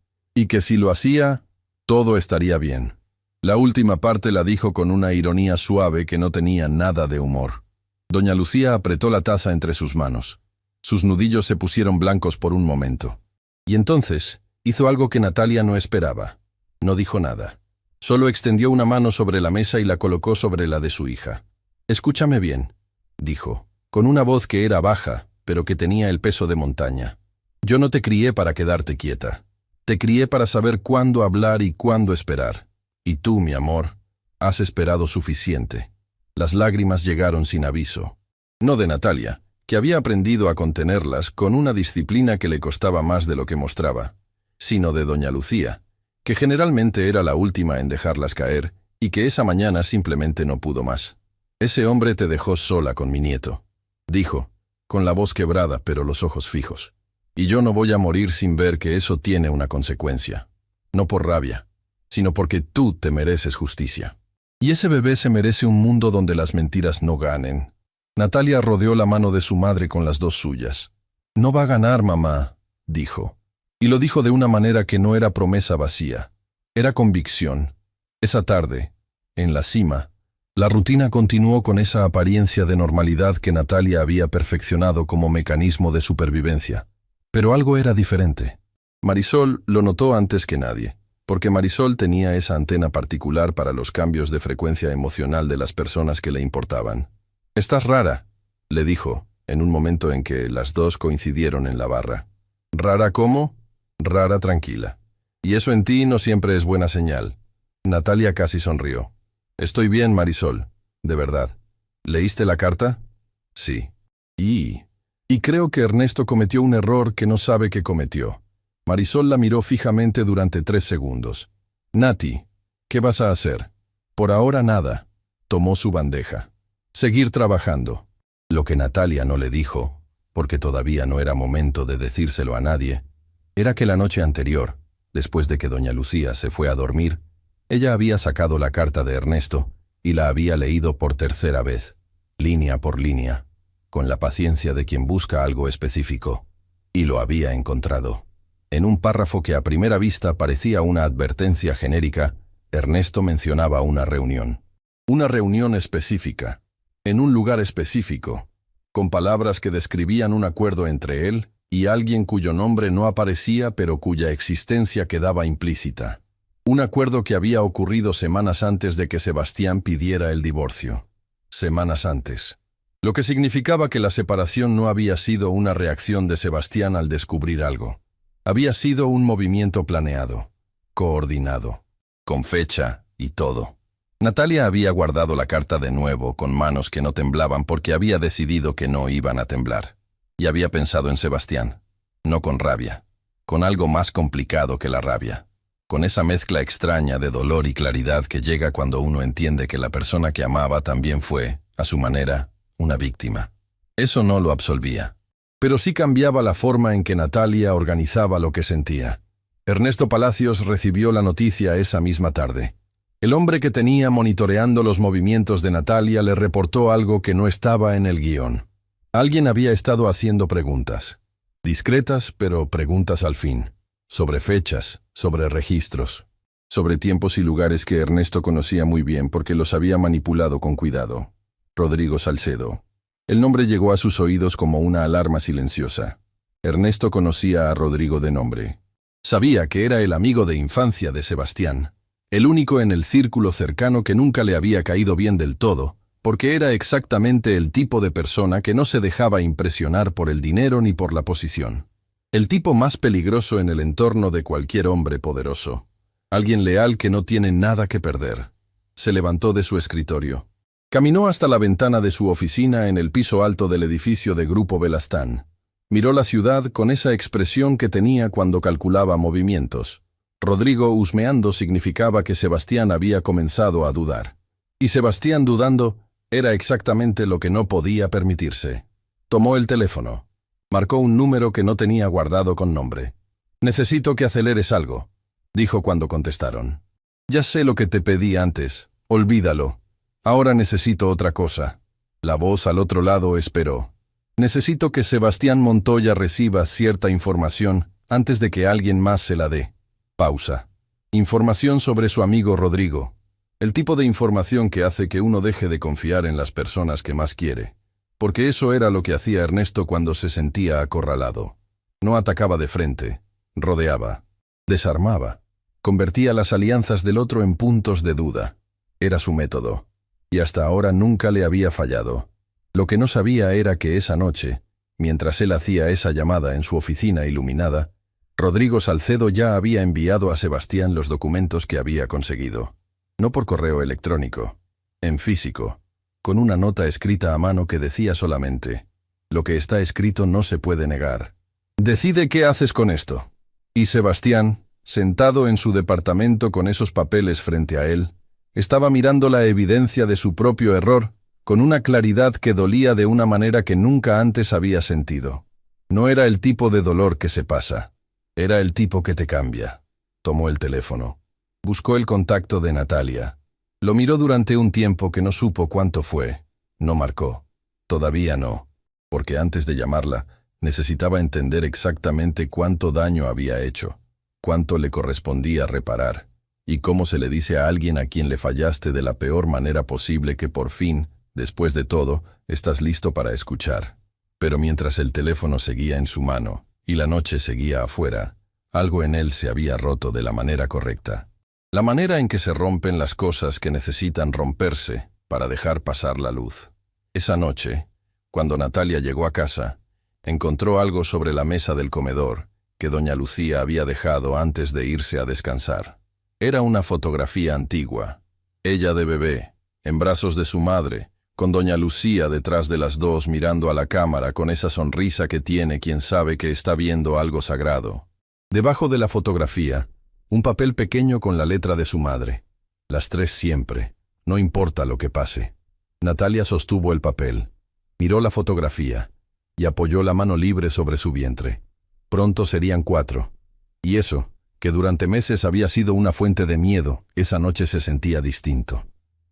que si lo hacía, todo estaría bien». La última parte la dijo con una ironía suave que no tenía nada de humor. Doña Lucía apretó la taza entre sus manos. Sus nudillos se pusieron blancos por un momento. Y entonces hizo algo que Natalia no esperaba. No dijo nada. Solo extendió una mano sobre la mesa y la colocó sobre la de su hija. «Escúchame bien», dijo, con una voz que era baja, pero que tenía el peso de montaña. «Yo no te crié para quedarte quieta. Te crié para saber cuándo hablar y cuándo esperar. Y tú, mi amor, has esperado suficiente». Las lágrimas llegaron sin aviso. No de Natalia, que había aprendido a contenerlas con una disciplina que le costaba más de lo que mostraba, sino de doña Lucía, que generalmente era la última en dejarlas caer y que esa mañana simplemente no pudo más. «Ese hombre te dejó sola con mi nieto», dijo, con la voz quebrada pero los ojos fijos. «Y yo no voy a morir sin ver que eso tiene una consecuencia. No por rabia, sino porque tú te mereces justicia. Y ese bebé se merece un mundo donde las mentiras no ganen». Natalia rodeó la mano de su madre con las dos suyas. «No va a ganar, mamá», dijo. Y lo dijo de una manera que no era promesa vacía. Era convicción. Esa tarde, en la cima, la rutina continuó con esa apariencia de normalidad que Natalia había perfeccionado como mecanismo de supervivencia. Pero algo era diferente. Marisol lo notó antes que nadie. porque Marisol tenía esa antena particular para los cambios de frecuencia emocional de las personas que le importaban. «Estás rara», le dijo, en un momento en que las dos coincidieron en la barra. «¿Rara cómo?» «Rara tranquila. Y eso en ti no siempre es buena señal». Natalia casi sonrió. «Estoy bien, Marisol, de verdad. ¿Leíste la carta?» «Sí». Y creo que Ernesto cometió un error que no sabe que cometió». Marisol la miró fijamente durante 3 segundos. «Nati, ¿qué vas a hacer?» «Por ahora nada». Tomó su bandeja. «Seguir trabajando». Lo que Natalia no le dijo, porque todavía no era momento de decírselo a nadie, era que la noche anterior, después de que doña Lucía se fue a dormir, ella había sacado la carta de Ernesto y la había leído por 3ª vez, línea por línea, con la paciencia de quien busca algo específico, y lo había encontrado. En un párrafo que a primera vista parecía una advertencia genérica, Ernesto mencionaba una reunión. Una reunión específica, en un lugar específico, con palabras que describían un acuerdo entre él y alguien cuyo nombre no aparecía pero cuya existencia quedaba implícita. Un acuerdo que había ocurrido semanas antes de que Sebastián pidiera el divorcio. Semanas antes. Lo que significaba que la separación no había sido una reacción de Sebastián al descubrir algo. Había sido un movimiento planeado, coordinado, con fecha y todo. Natalia había guardado la carta de nuevo con manos que no temblaban porque había decidido que no iban a temblar. Y había pensado en Sebastián, no con rabia, con algo más complicado que la rabia, con esa mezcla extraña de dolor y claridad que llega cuando uno entiende que la persona que amaba también fue, a su manera, una víctima. Eso no lo absolvía. Pero sí cambiaba la forma en que Natalia organizaba lo que sentía. Ernesto Palacios recibió la noticia esa misma tarde. El hombre que tenía monitoreando los movimientos de Natalia le reportó algo que no estaba en el guión. Alguien había estado haciendo preguntas. Discretas, pero preguntas al fin. Sobre fechas, sobre registros, sobre tiempos y lugares que Ernesto conocía muy bien porque los había manipulado con cuidado. Rodrigo Salcedo. El nombre llegó a sus oídos como una alarma silenciosa. Ernesto conocía a Rodrigo de nombre. Sabía que era el amigo de infancia de Sebastián, el único en el círculo cercano que nunca le había caído bien del todo, porque era exactamente el tipo de persona que no se dejaba impresionar por el dinero ni por la posición. El tipo más peligroso en el entorno de cualquier hombre poderoso. Alguien leal que no tiene nada que perder. Se levantó de su escritorio. Caminó hasta la ventana de su oficina en el piso alto del edificio de Grupo Belastán. Miró la ciudad con esa expresión que tenía cuando calculaba movimientos. Rodrigo husmeando significaba que Sebastián había comenzado a dudar. Y Sebastián dudando era exactamente lo que no podía permitirse. Tomó el teléfono. Marcó un número que no tenía guardado con nombre. «Necesito que aceleres algo», dijo cuando contestaron. «Ya sé lo que te pedí antes. Olvídalo. Ahora necesito otra cosa». La voz al otro lado esperó. «Necesito que Sebastián Montoya reciba cierta información antes de que alguien más se la dé». Pausa. Información sobre su amigo Rodrigo. El tipo de información que hace que uno deje de confiar en las personas que más quiere. Porque eso era lo que hacía Ernesto cuando se sentía acorralado. No atacaba de frente, rodeaba, desarmaba, convertía las alianzas del otro en puntos de duda. Era su método. Y hasta ahora nunca le había fallado. Lo que no sabía era que esa noche, mientras él hacía esa llamada en su oficina iluminada, Rodrigo Salcedo ya había enviado a Sebastián los documentos que había conseguido. No por correo electrónico, en físico, con una nota escrita a mano que decía solamente: «Lo que está escrito no se puede negar. Decide qué haces con esto». Y Sebastián, sentado en su departamento con esos papeles frente a él, estaba mirando la evidencia de su propio error con una claridad que dolía de una manera que nunca antes había sentido. No era el tipo de dolor que se pasa, era el tipo que te cambia. Tomó el teléfono. Buscó el contacto de Natalia. Lo miró durante un tiempo que no supo cuánto fue. No marcó. Todavía no, porque antes de llamarla, necesitaba entender exactamente cuánto daño había hecho, cuánto le correspondía reparar. Y cómo se le dice a alguien a quien le fallaste de la peor manera posible que por fin, después de todo, estás listo para escuchar. Pero mientras el teléfono seguía en su mano y la noche seguía afuera, Algo en él se había roto de la manera correcta. La manera en que se rompen las cosas que necesitan romperse para dejar pasar la luz. Esa noche, cuando Natalia llegó a casa, encontró algo sobre la mesa del comedor que doña Lucía había dejado antes de irse a descansar. Era una fotografía antigua. Ella de bebé, en brazos de su madre, con doña Lucía detrás de las dos mirando a la cámara con esa sonrisa que tiene quien sabe que está viendo algo sagrado. Debajo de la fotografía, un papel pequeño con la letra de su madre. Las tres siempre, no importa lo que pase. Natalia sostuvo el papel, miró la fotografía y apoyó la mano libre sobre su vientre. Pronto serían 4. Y eso, que durante meses había sido una fuente de miedo, esa noche se sentía distinto.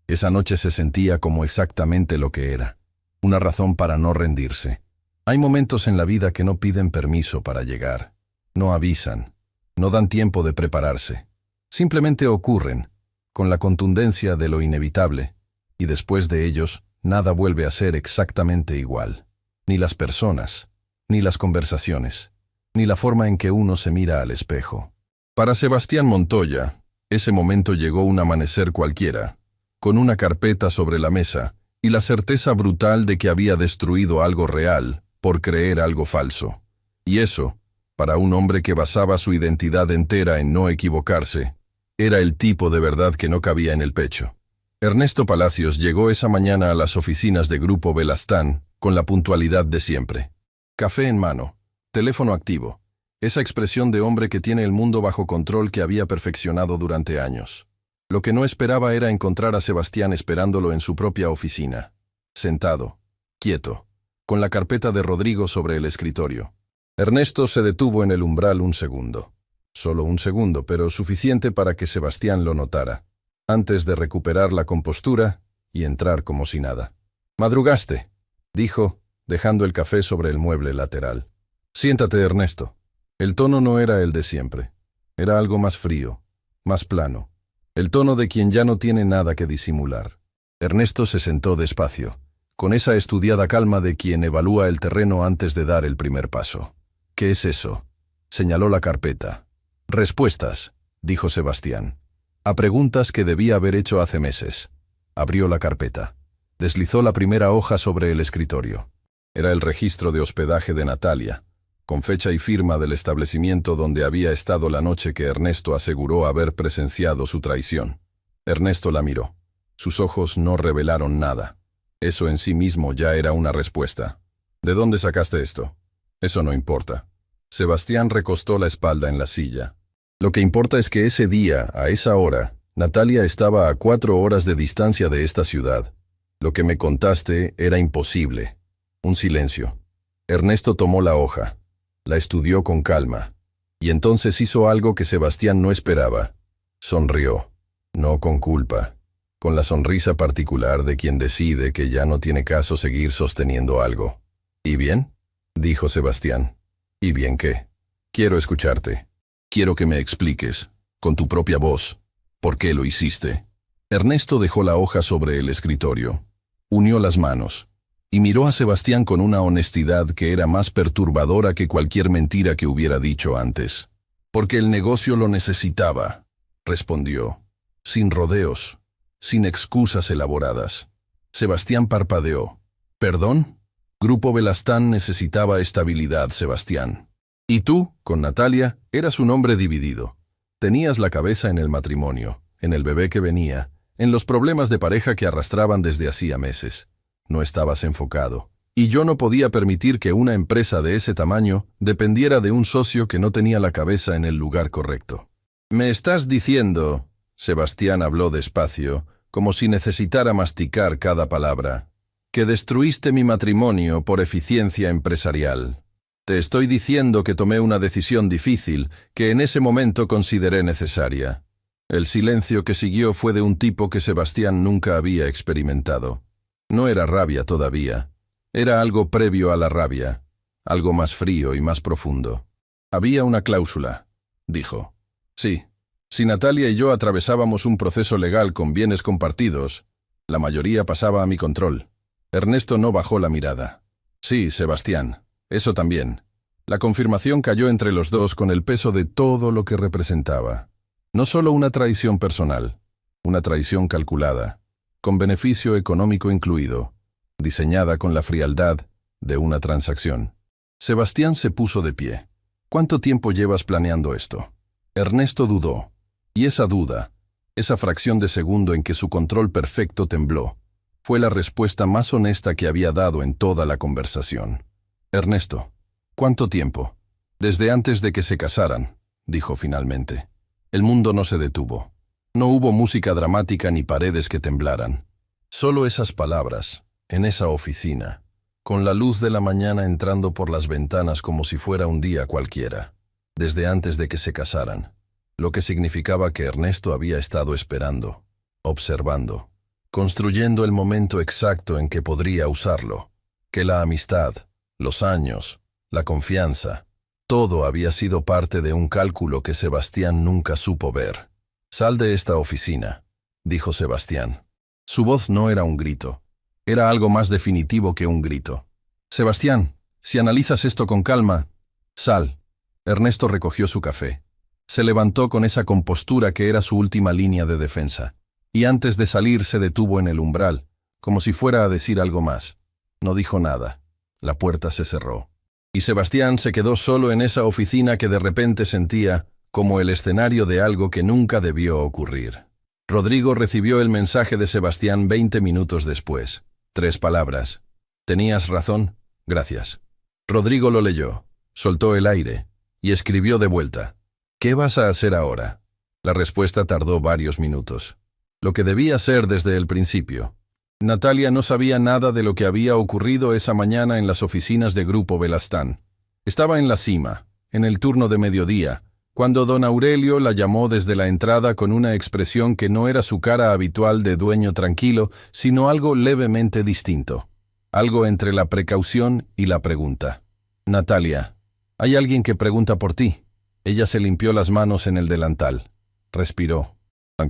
Esa noche se sentía como exactamente lo que era. Una razón para no rendirse. Hay momentos en la vida que no piden permiso para llegar. No avisan. No dan tiempo de prepararse. Simplemente ocurren, con la contundencia de lo inevitable, y después de ellos, nada vuelve a ser exactamente igual. Ni las personas, ni las conversaciones, ni la forma en que uno se mira al espejo. Para Sebastián Montoya, ese momento llegó un amanecer cualquiera, con una carpeta sobre la mesa y la certeza brutal de que había destruido algo real por creer algo falso. Y eso, para un hombre que basaba su identidad entera en no equivocarse, era el tipo de verdad que no cabía en el pecho. Ernesto Palacios llegó esa mañana a las oficinas de Grupo Belastán con la puntualidad de siempre. Café en mano, teléfono activo, esa expresión de hombre que tiene el mundo bajo control que había perfeccionado durante años. Lo que no esperaba era encontrar a Sebastián esperándolo en su propia oficina, sentado, quieto, con la carpeta de Rodrigo sobre el escritorio. Ernesto se detuvo en el umbral un segundo. Solo un segundo, pero suficiente para que Sebastián lo notara, antes de recuperar la compostura y entrar como si nada. «Madrugaste», dijo, dejando el café sobre el mueble lateral. «Siéntate, Ernesto». El tono no era el de siempre. Era algo más frío, más plano. El tono de quien ya no tiene nada que disimular. Ernesto se sentó despacio, con esa estudiada calma de quien evalúa el terreno antes de dar el primer paso. «¿Qué es eso?», señaló la carpeta. «Respuestas», dijo Sebastián, «a preguntas que debía haber hecho hace meses». Abrió la carpeta. Deslizó la primera hoja sobre el escritorio. Era el registro de hospedaje de Natalia, con fecha y firma del establecimiento donde había estado la noche que Ernesto aseguró haber presenciado su traición. Ernesto la miró. Sus ojos no revelaron nada. Eso en sí mismo ya era una respuesta. «¿De dónde sacaste esto?». «Eso no importa». Sebastián recostó la espalda en la silla. «Lo que importa es que ese día, a esa hora, Natalia estaba a 4 horas de distancia de esta ciudad. Lo que me contaste era imposible». Un silencio. Ernesto tomó la hoja. La estudió con calma. Y entonces hizo algo que Sebastián no esperaba. Sonrió. No con culpa. Con la sonrisa particular de quien decide que ya no tiene caso seguir sosteniendo algo. «¿Y bien?», dijo Sebastián. «¿Y bien qué?». «Quiero escucharte. Quiero que me expliques, con tu propia voz, por qué lo hiciste». Ernesto dejó la hoja sobre el escritorio. Unió las manos y miró a Sebastián con una honestidad que era más perturbadora que cualquier mentira que hubiera dicho antes. «Porque el negocio lo necesitaba», respondió, sin rodeos, sin excusas elaboradas. Sebastián parpadeó. «¿Perdón?». Grupo Belastán necesitaba estabilidad, Sebastián. Y tú, con Natalia, eras un hombre dividido. Tenías la cabeza en el matrimonio, en el bebé que venía, en los problemas de pareja que arrastraban desde hacía meses. No estabas enfocado. Y yo no podía permitir que una empresa de ese tamaño dependiera de un socio que no tenía la cabeza en el lugar correcto. «Me estás diciendo», Sebastián habló despacio, como si necesitara masticar cada palabra, «que destruiste mi matrimonio por eficiencia empresarial. Te estoy diciendo que tomé una decisión difícil que en ese momento consideré necesaria». El silencio que siguió fue de un tipo que Sebastián nunca había experimentado. No era rabia todavía. Era algo previo a la rabia, algo más frío y más profundo. «Había una cláusula», dijo. «Sí, si Natalia y yo atravesábamos un proceso legal con bienes compartidos, la mayoría pasaba a mi control». Ernesto no bajó la mirada. «Sí, Sebastián, eso también. La confirmación cayó entre los dos con el peso de todo lo que representaba. No solo una traición personal, una traición calculada, con beneficio económico incluido, diseñada con la frialdad de una transacción. Sebastián se puso de pie. ¿Cuánto tiempo llevas planeando esto? Ernesto dudó, y esa duda, esa fracción de segundo en que su control perfecto tembló, fue la respuesta más honesta que había dado en toda la conversación. Ernesto, ¿cuánto tiempo? Desde antes de que se casaran, dijo finalmente. El mundo no se detuvo. No hubo música dramática ni paredes que temblaran. Solo esas palabras, en esa oficina, con la luz de la mañana entrando por las ventanas como si fuera un día cualquiera, desde antes de que se casaran, lo que significaba que Ernesto había estado esperando, observando, construyendo el momento exacto en que podría usarlo, que la amistad, los años, la confianza, todo había sido parte de un cálculo que Sebastián nunca supo ver. «Sal de esta oficina», dijo Sebastián. Su voz no era un grito. Era algo más definitivo que un grito. «Sebastián, si analizas esto con calma, sal». Ernesto recogió su café. Se levantó con esa compostura que era su última línea de defensa. Y antes de salir se detuvo en el umbral, como si fuera a decir algo más. No dijo nada. La puerta se cerró. Y Sebastián se quedó solo en esa oficina que de repente sentía como el escenario de algo que nunca debió ocurrir. Rodrigo recibió el mensaje de Sebastián 20 minutos después. 3 palabras. «Tenías razón, gracias». Rodrigo lo leyó, soltó el aire y escribió de vuelta. «¿Qué vas a hacer ahora?» La respuesta tardó varios minutos. Lo que debía ser desde el principio. Natalia no sabía nada de lo que había ocurrido esa mañana en las oficinas de Grupo Belastán. Estaba en la cima, en el turno de mediodía, cuando don Aurelio la llamó desde la entrada con una expresión que no era su cara habitual de dueño tranquilo, sino algo levemente distinto. Algo entre la precaución y la pregunta. «Natalia, hay alguien que pregunta por ti». Ella se limpió las manos en el delantal. Respiró.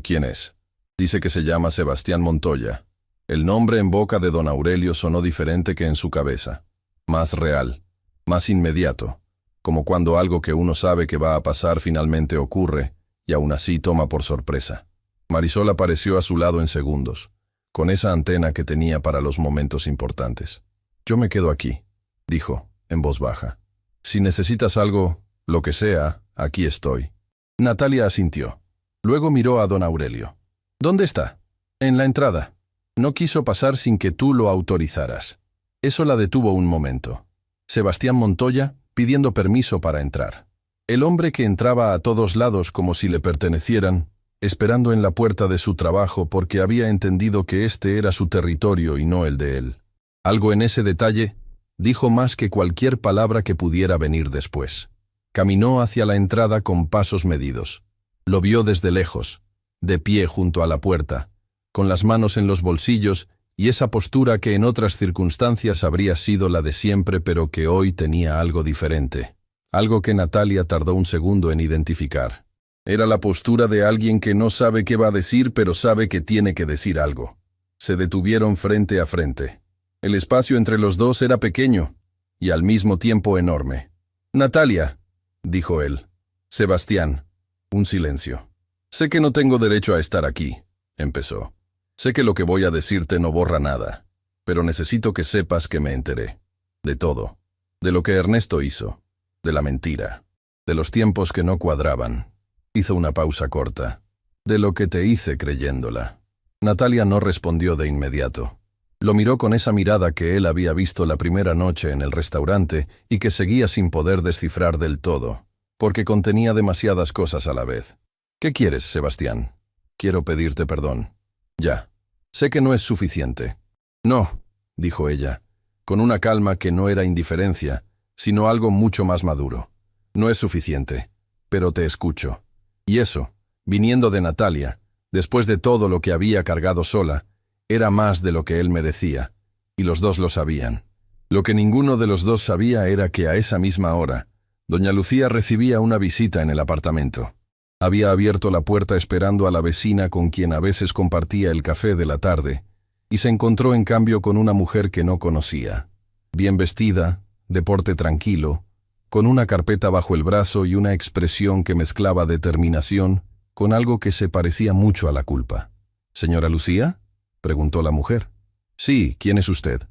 «¿Quién es?» «Dice que se llama Sebastián Montoya». El nombre en boca de don Aurelio sonó diferente que en su cabeza. Más real, más inmediato, como cuando algo que uno sabe que va a pasar finalmente ocurre, y aún así toma por sorpresa. Marisol apareció a su lado en segundos, con esa antena que tenía para los momentos importantes. «Yo me quedo aquí», dijo, en voz baja. «Si necesitas algo, lo que sea, aquí estoy». Natalia asintió. Luego miró a don Aurelio. «¿Dónde está?» «En la entrada». No quiso pasar sin que tú lo autorizaras. Eso la detuvo un momento. Sebastián Montoya pidiendo permiso para entrar. El hombre que entraba a todos lados como si le pertenecieran, esperando en la puerta de su trabajo porque había entendido que este era su territorio y no el de él. Algo en ese detalle dijo más que cualquier palabra que pudiera venir después. Caminó hacia la entrada con pasos medidos. Lo vio desde lejos, de pie junto a la puerta, con las manos en los bolsillos y esa postura que en otras circunstancias habría sido la de siempre pero que hoy tenía algo diferente. Algo que Natalia tardó un segundo en identificar. Era la postura de alguien que no sabe qué va a decir pero sabe que tiene que decir algo. Se detuvieron frente a frente. El espacio entre los dos era pequeño y al mismo tiempo enorme. «Natalia», dijo él. «Sebastián». Un silencio. «Sé que no tengo derecho a estar aquí», empezó. «Sé que lo que voy a decirte no borra nada, pero necesito que sepas que me enteré. De todo. De lo que Ernesto hizo. De la mentira. De los tiempos que no cuadraban». Hizo una pausa corta. «De lo que te hice creyéndola». Natalia no respondió de inmediato. Lo miró con esa mirada que él había visto la primera noche en el restaurante y que seguía sin poder descifrar del todo, porque contenía demasiadas cosas a la vez. «¿Qué quieres, Sebastián?» «Quiero pedirte perdón». «Ya. Sé que no es suficiente». «No», dijo ella, con una calma que no era indiferencia, sino algo mucho más maduro. «No es suficiente, pero te escucho». Y eso, viniendo de Natalia, después de todo lo que había cargado sola, era más de lo que él merecía, y los dos lo sabían. Lo que ninguno de los dos sabía era que a esa misma hora, doña Lucía recibía una visita en el apartamento. Había abierto la puerta esperando a la vecina con quien a veces compartía el café de la tarde, y se encontró en cambio con una mujer que no conocía. Bien vestida, de porte tranquilo, con una carpeta bajo el brazo y una expresión que mezclaba determinación con algo que se parecía mucho a la culpa. «¿Señora Lucía?», preguntó la mujer. «Sí, ¿quién es usted?».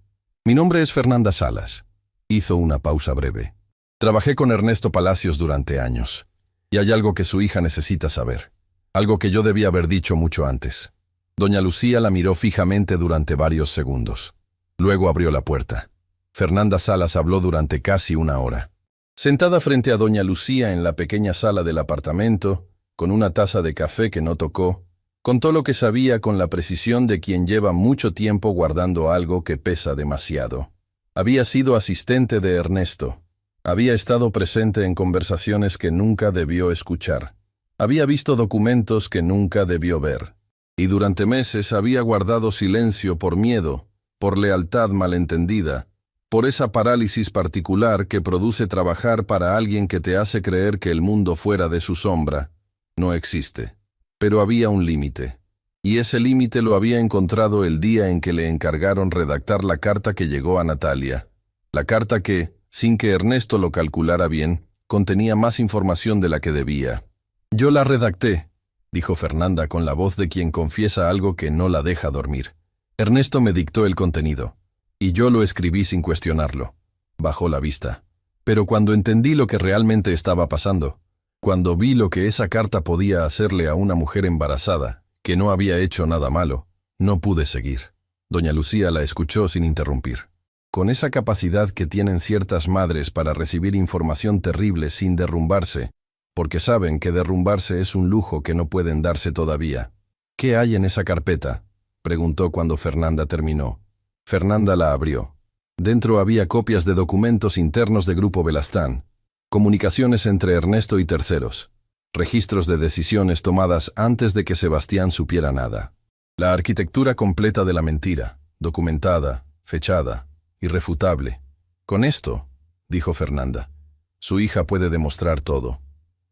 «Mi nombre es Fernanda Salas». Hizo una pausa breve. «Trabajé con Ernesto Palacios durante años, y hay algo que su hija necesita saber. Algo que yo debía haber dicho mucho antes». Doña Lucía la miró fijamente durante varios segundos. Luego abrió la puerta. Fernanda Salas habló durante casi una hora. Sentada frente a doña Lucía en la pequeña sala del apartamento, con una taza de café que no tocó, contó lo que sabía con la precisión de quien lleva mucho tiempo guardando algo que pesa demasiado. Había sido asistente de Ernesto. Había estado presente en conversaciones que nunca debió escuchar. Había visto documentos que nunca debió ver. Y durante meses había guardado silencio por miedo, por lealtad malentendida, por esa parálisis particular que produce trabajar para alguien que te hace creer que el mundo fuera de su sombra no existe. Pero había un límite, y ese límite lo había encontrado el día en que le encargaron redactar la carta que llegó a Natalia. La carta que, sin que Ernesto lo calculara bien, contenía más información de la que debía. «Yo la redacté», dijo Fernanda con la voz de quien confiesa algo que no la deja dormir. «Ernesto me dictó el contenido, y yo lo escribí sin cuestionarlo». Bajó la vista. «Pero cuando entendí lo que realmente estaba pasando, cuando vi lo que esa carta podía hacerle a una mujer embarazada, que no había hecho nada malo, no pude seguir». Doña Lucía la escuchó sin interrumpir. Con esa capacidad que tienen ciertas madres para recibir información terrible sin derrumbarse, porque saben que derrumbarse es un lujo que no pueden darse todavía. «¿Qué hay en esa carpeta?», preguntó cuando Fernanda terminó. Fernanda la abrió. Dentro había copias de documentos internos de Grupo Belastán, comunicaciones entre Ernesto y terceros, registros de decisiones tomadas antes de que Sebastián supiera nada. La arquitectura completa de la mentira, documentada, fechada, irrefutable. «Con esto», dijo Fernanda, «su hija puede demostrar todo».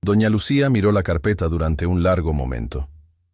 Doña Lucía miró la carpeta durante un largo momento.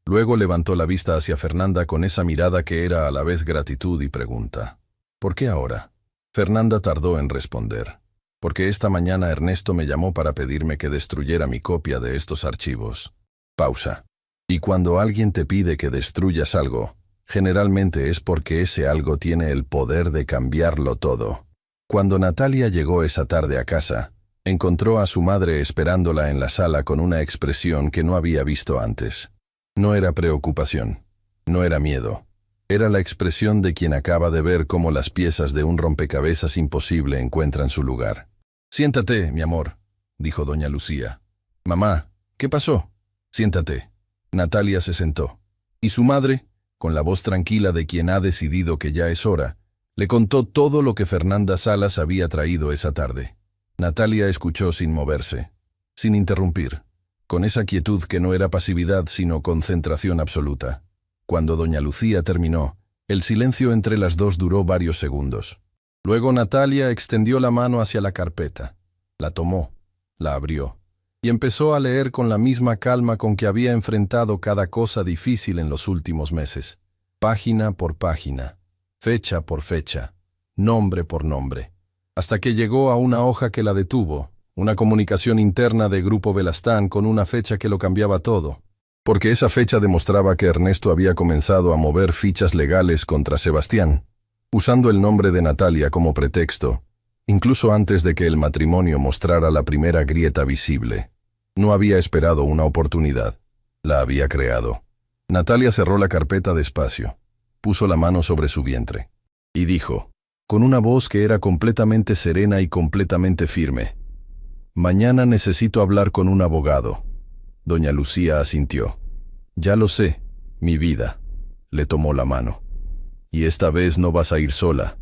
Luego levantó la vista hacia Fernanda con esa mirada que era a la vez gratitud y pregunta. «¿Por qué ahora?». Fernanda tardó en responder. «Porque esta mañana Ernesto me llamó para pedirme que destruyera mi copia de estos archivos». Pausa. «Y cuando alguien te pide que destruyas algo, generalmente es porque ese algo tiene el poder de cambiarlo todo». Cuando Natalia llegó esa tarde a casa, encontró a su madre esperándola en la sala con una expresión que no había visto antes. No era preocupación, no era miedo. Era la expresión de quien acaba de ver cómo las piezas de un rompecabezas imposible encuentran su lugar. «Siéntate, mi amor», dijo doña Lucía. «Mamá, ¿qué pasó?». «Siéntate». Natalia se sentó. Y su madre, con la voz tranquila de quien ha decidido que ya es hora, le contó todo lo que Fernanda Salas había traído esa tarde. Natalia escuchó sin moverse, sin interrumpir, con esa quietud que no era pasividad sino concentración absoluta. Cuando doña Lucía terminó, el silencio entre las dos duró varios segundos. Luego Natalia extendió la mano hacia la carpeta, la tomó, la abrió, y empezó a leer con la misma calma con que había enfrentado cada cosa difícil en los últimos meses, página por página, fecha por fecha, nombre por nombre, hasta que llegó a una hoja que la detuvo, una comunicación interna de Grupo Belastán con una fecha que lo cambiaba todo, porque esa fecha demostraba que Ernesto había comenzado a mover fichas legales contra Sebastián, usando el nombre de Natalia como pretexto, incluso antes de que el matrimonio mostrara la primera grieta visible. No había esperado una oportunidad, la había creado. Natalia cerró la carpeta despacio, puso la mano sobre su vientre, y dijo, con una voz que era completamente serena y completamente firme: «Mañana necesito hablar con un abogado». Doña Lucía asintió. «Ya lo sé, mi vida». Le tomó la mano. «Y esta vez no vas a ir sola.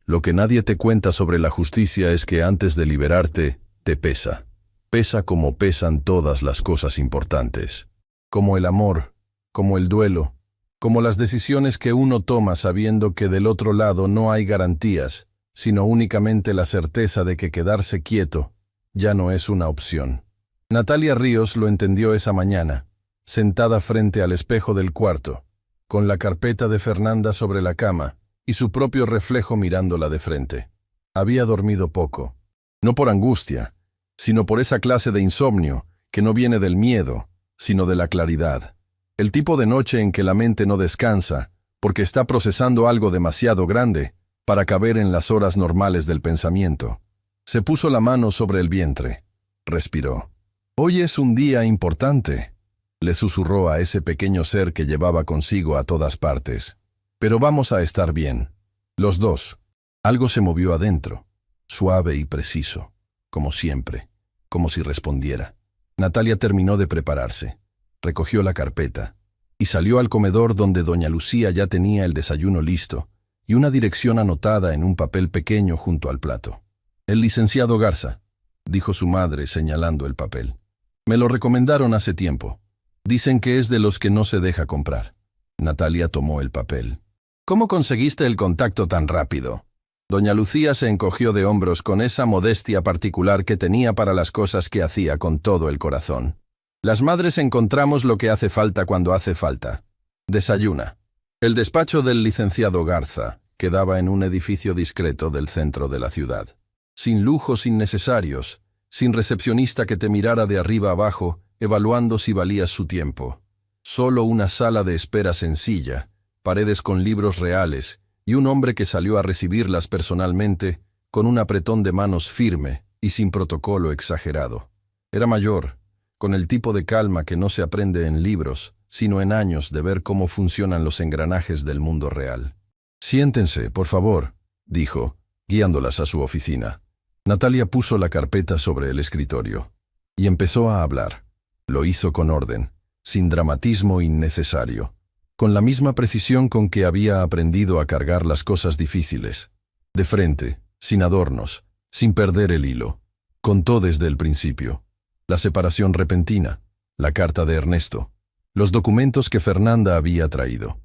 Lo que nadie te cuenta sobre la justicia es que antes de liberarte, te pesa. Pesa como pesan todas las cosas importantes. Como el amor, como el duelo, como las decisiones que uno toma sabiendo que del otro lado no hay garantías, sino únicamente la certeza de que quedarse quieto ya no es una opción». Natalia Ríos lo entendió esa mañana, sentada frente al espejo del cuarto, con la carpeta de Fernanda sobre la cama y su propio reflejo mirándola de frente. Había dormido poco, no por angustia, sino por esa clase de insomnio que no viene del miedo, sino de la claridad. El tipo de noche en que la mente no descansa, porque está procesando algo demasiado grande para caber en las horas normales del pensamiento. Se puso la mano sobre el vientre. Respiró. «Hoy es un día importante», le susurró a ese pequeño ser que llevaba consigo a todas partes. «Pero vamos a estar bien. Los dos». Algo se movió adentro, suave y preciso, como siempre, como si respondiera. Natalia terminó de prepararse, recogió la carpeta y salió al comedor donde doña Lucía ya tenía el desayuno listo y una dirección anotada en un papel pequeño junto al plato. «El licenciado Garza», dijo su madre señalando el papel. «Me lo recomendaron hace tiempo. Dicen que es de los que no se deja comprar». Natalia tomó el papel. «¿Cómo conseguiste el contacto tan rápido?». Doña Lucía se encogió de hombros con esa modestia particular que tenía para las cosas que hacía con todo el corazón. «Las madres encontramos lo que hace falta cuando hace falta. Desayuna». El despacho del licenciado Garza quedaba en un edificio discreto del centro de la ciudad. Sin lujos innecesarios, sin recepcionista que te mirara de arriba abajo, evaluando si valías su tiempo. Solo una sala de espera sencilla, paredes con libros reales, y un hombre que salió a recibirlas personalmente, con un apretón de manos firme y sin protocolo exagerado. Era mayor, con el tipo de calma que no se aprende en libros, sino en años de ver cómo funcionan los engranajes del mundo real. «Siéntense, por favor», dijo, guiándolas a su oficina. Natalia puso la carpeta sobre el escritorio y empezó a hablar. Lo hizo con orden, sin dramatismo innecesario, con la misma precisión con que había aprendido a cargar las cosas difíciles. De frente, sin adornos, sin perder el hilo. Contó desde el principio. La separación repentina, la carta de Ernesto, los documentos que Fernanda había traído,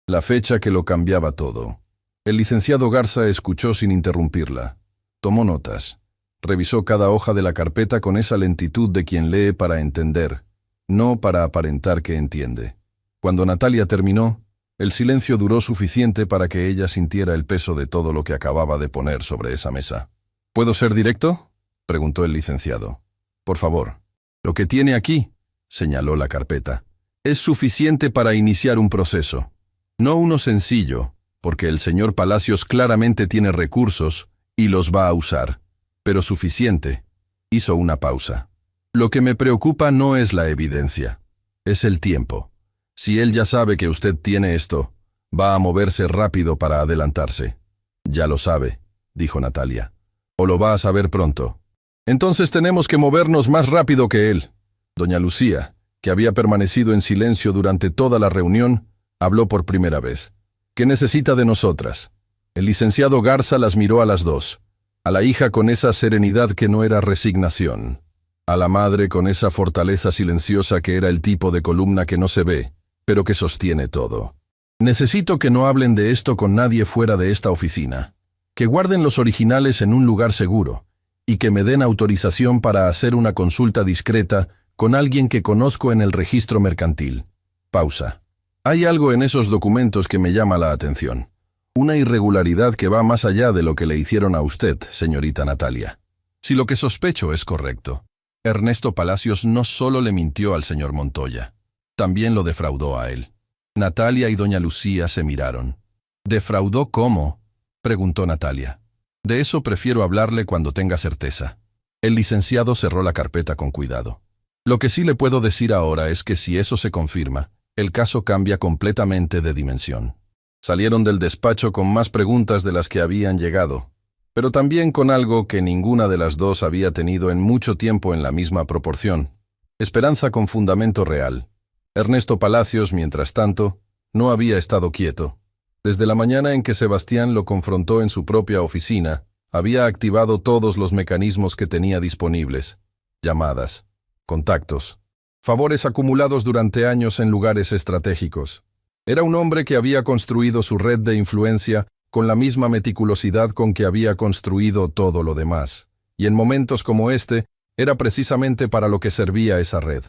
la fecha que lo cambiaba todo. El licenciado Garza escuchó sin interrumpirla. Tomó notas. Revisó cada hoja de la carpeta con esa lentitud de quien lee para entender, no para aparentar que entiende. Cuando Natalia terminó, el silencio duró suficiente para que ella sintiera el peso de todo lo que acababa de poner sobre esa mesa. «¿Puedo ser directo?», preguntó el licenciado. «Por favor». «Lo que tiene aquí», señaló la carpeta, «es suficiente para iniciar un proceso. No uno sencillo, porque el señor Palacios claramente tiene recursos y los va a usar, pero suficiente». Hizo una pausa. «Lo que me preocupa no es la evidencia, es el tiempo. Si él ya sabe que usted tiene esto, va a moverse rápido para adelantarse». «Ya lo sabe», dijo Natalia. «O lo va a saber pronto». «Entonces tenemos que movernos más rápido que él». Doña Lucía, que había permanecido en silencio durante toda la reunión, habló por primera vez. «¿Qué necesita de nosotras?». El licenciado Garza las miró a las dos, a la hija con esa serenidad que no era resignación, a la madre con esa fortaleza silenciosa que era el tipo de columna que no se ve, pero que sostiene todo. «Necesito que no hablen de esto con nadie fuera de esta oficina, que guarden los originales en un lugar seguro, y que me den autorización para hacer una consulta discreta con alguien que conozco en el registro mercantil». Pausa. «Hay algo en esos documentos que me llama la atención. Una irregularidad que va más allá de lo que le hicieron a usted, señorita Natalia. Si lo que sospecho es correcto, Ernesto Palacios no solo le mintió al señor Montoya, también lo defraudó a él». Natalia y doña Lucía se miraron. «¿Defraudó cómo?», preguntó Natalia. «De eso prefiero hablarle cuando tenga certeza». El licenciado cerró la carpeta con cuidado. «Lo que sí le puedo decir ahora es que si eso se confirma, el caso cambia completamente de dimensión». Salieron del despacho con más preguntas de las que habían llegado, pero también con algo que ninguna de las dos había tenido en mucho tiempo en la misma proporción: esperanza con fundamento real. Ernesto Palacios, mientras tanto, no había estado quieto. Desde la mañana en que Sebastián lo confrontó en su propia oficina, había activado todos los mecanismos que tenía disponibles: llamadas, contactos, favores acumulados durante años en lugares estratégicos. Era un hombre que había construido su red de influencia con la misma meticulosidad con que había construido todo lo demás, y en momentos como este, era precisamente para lo que servía esa red.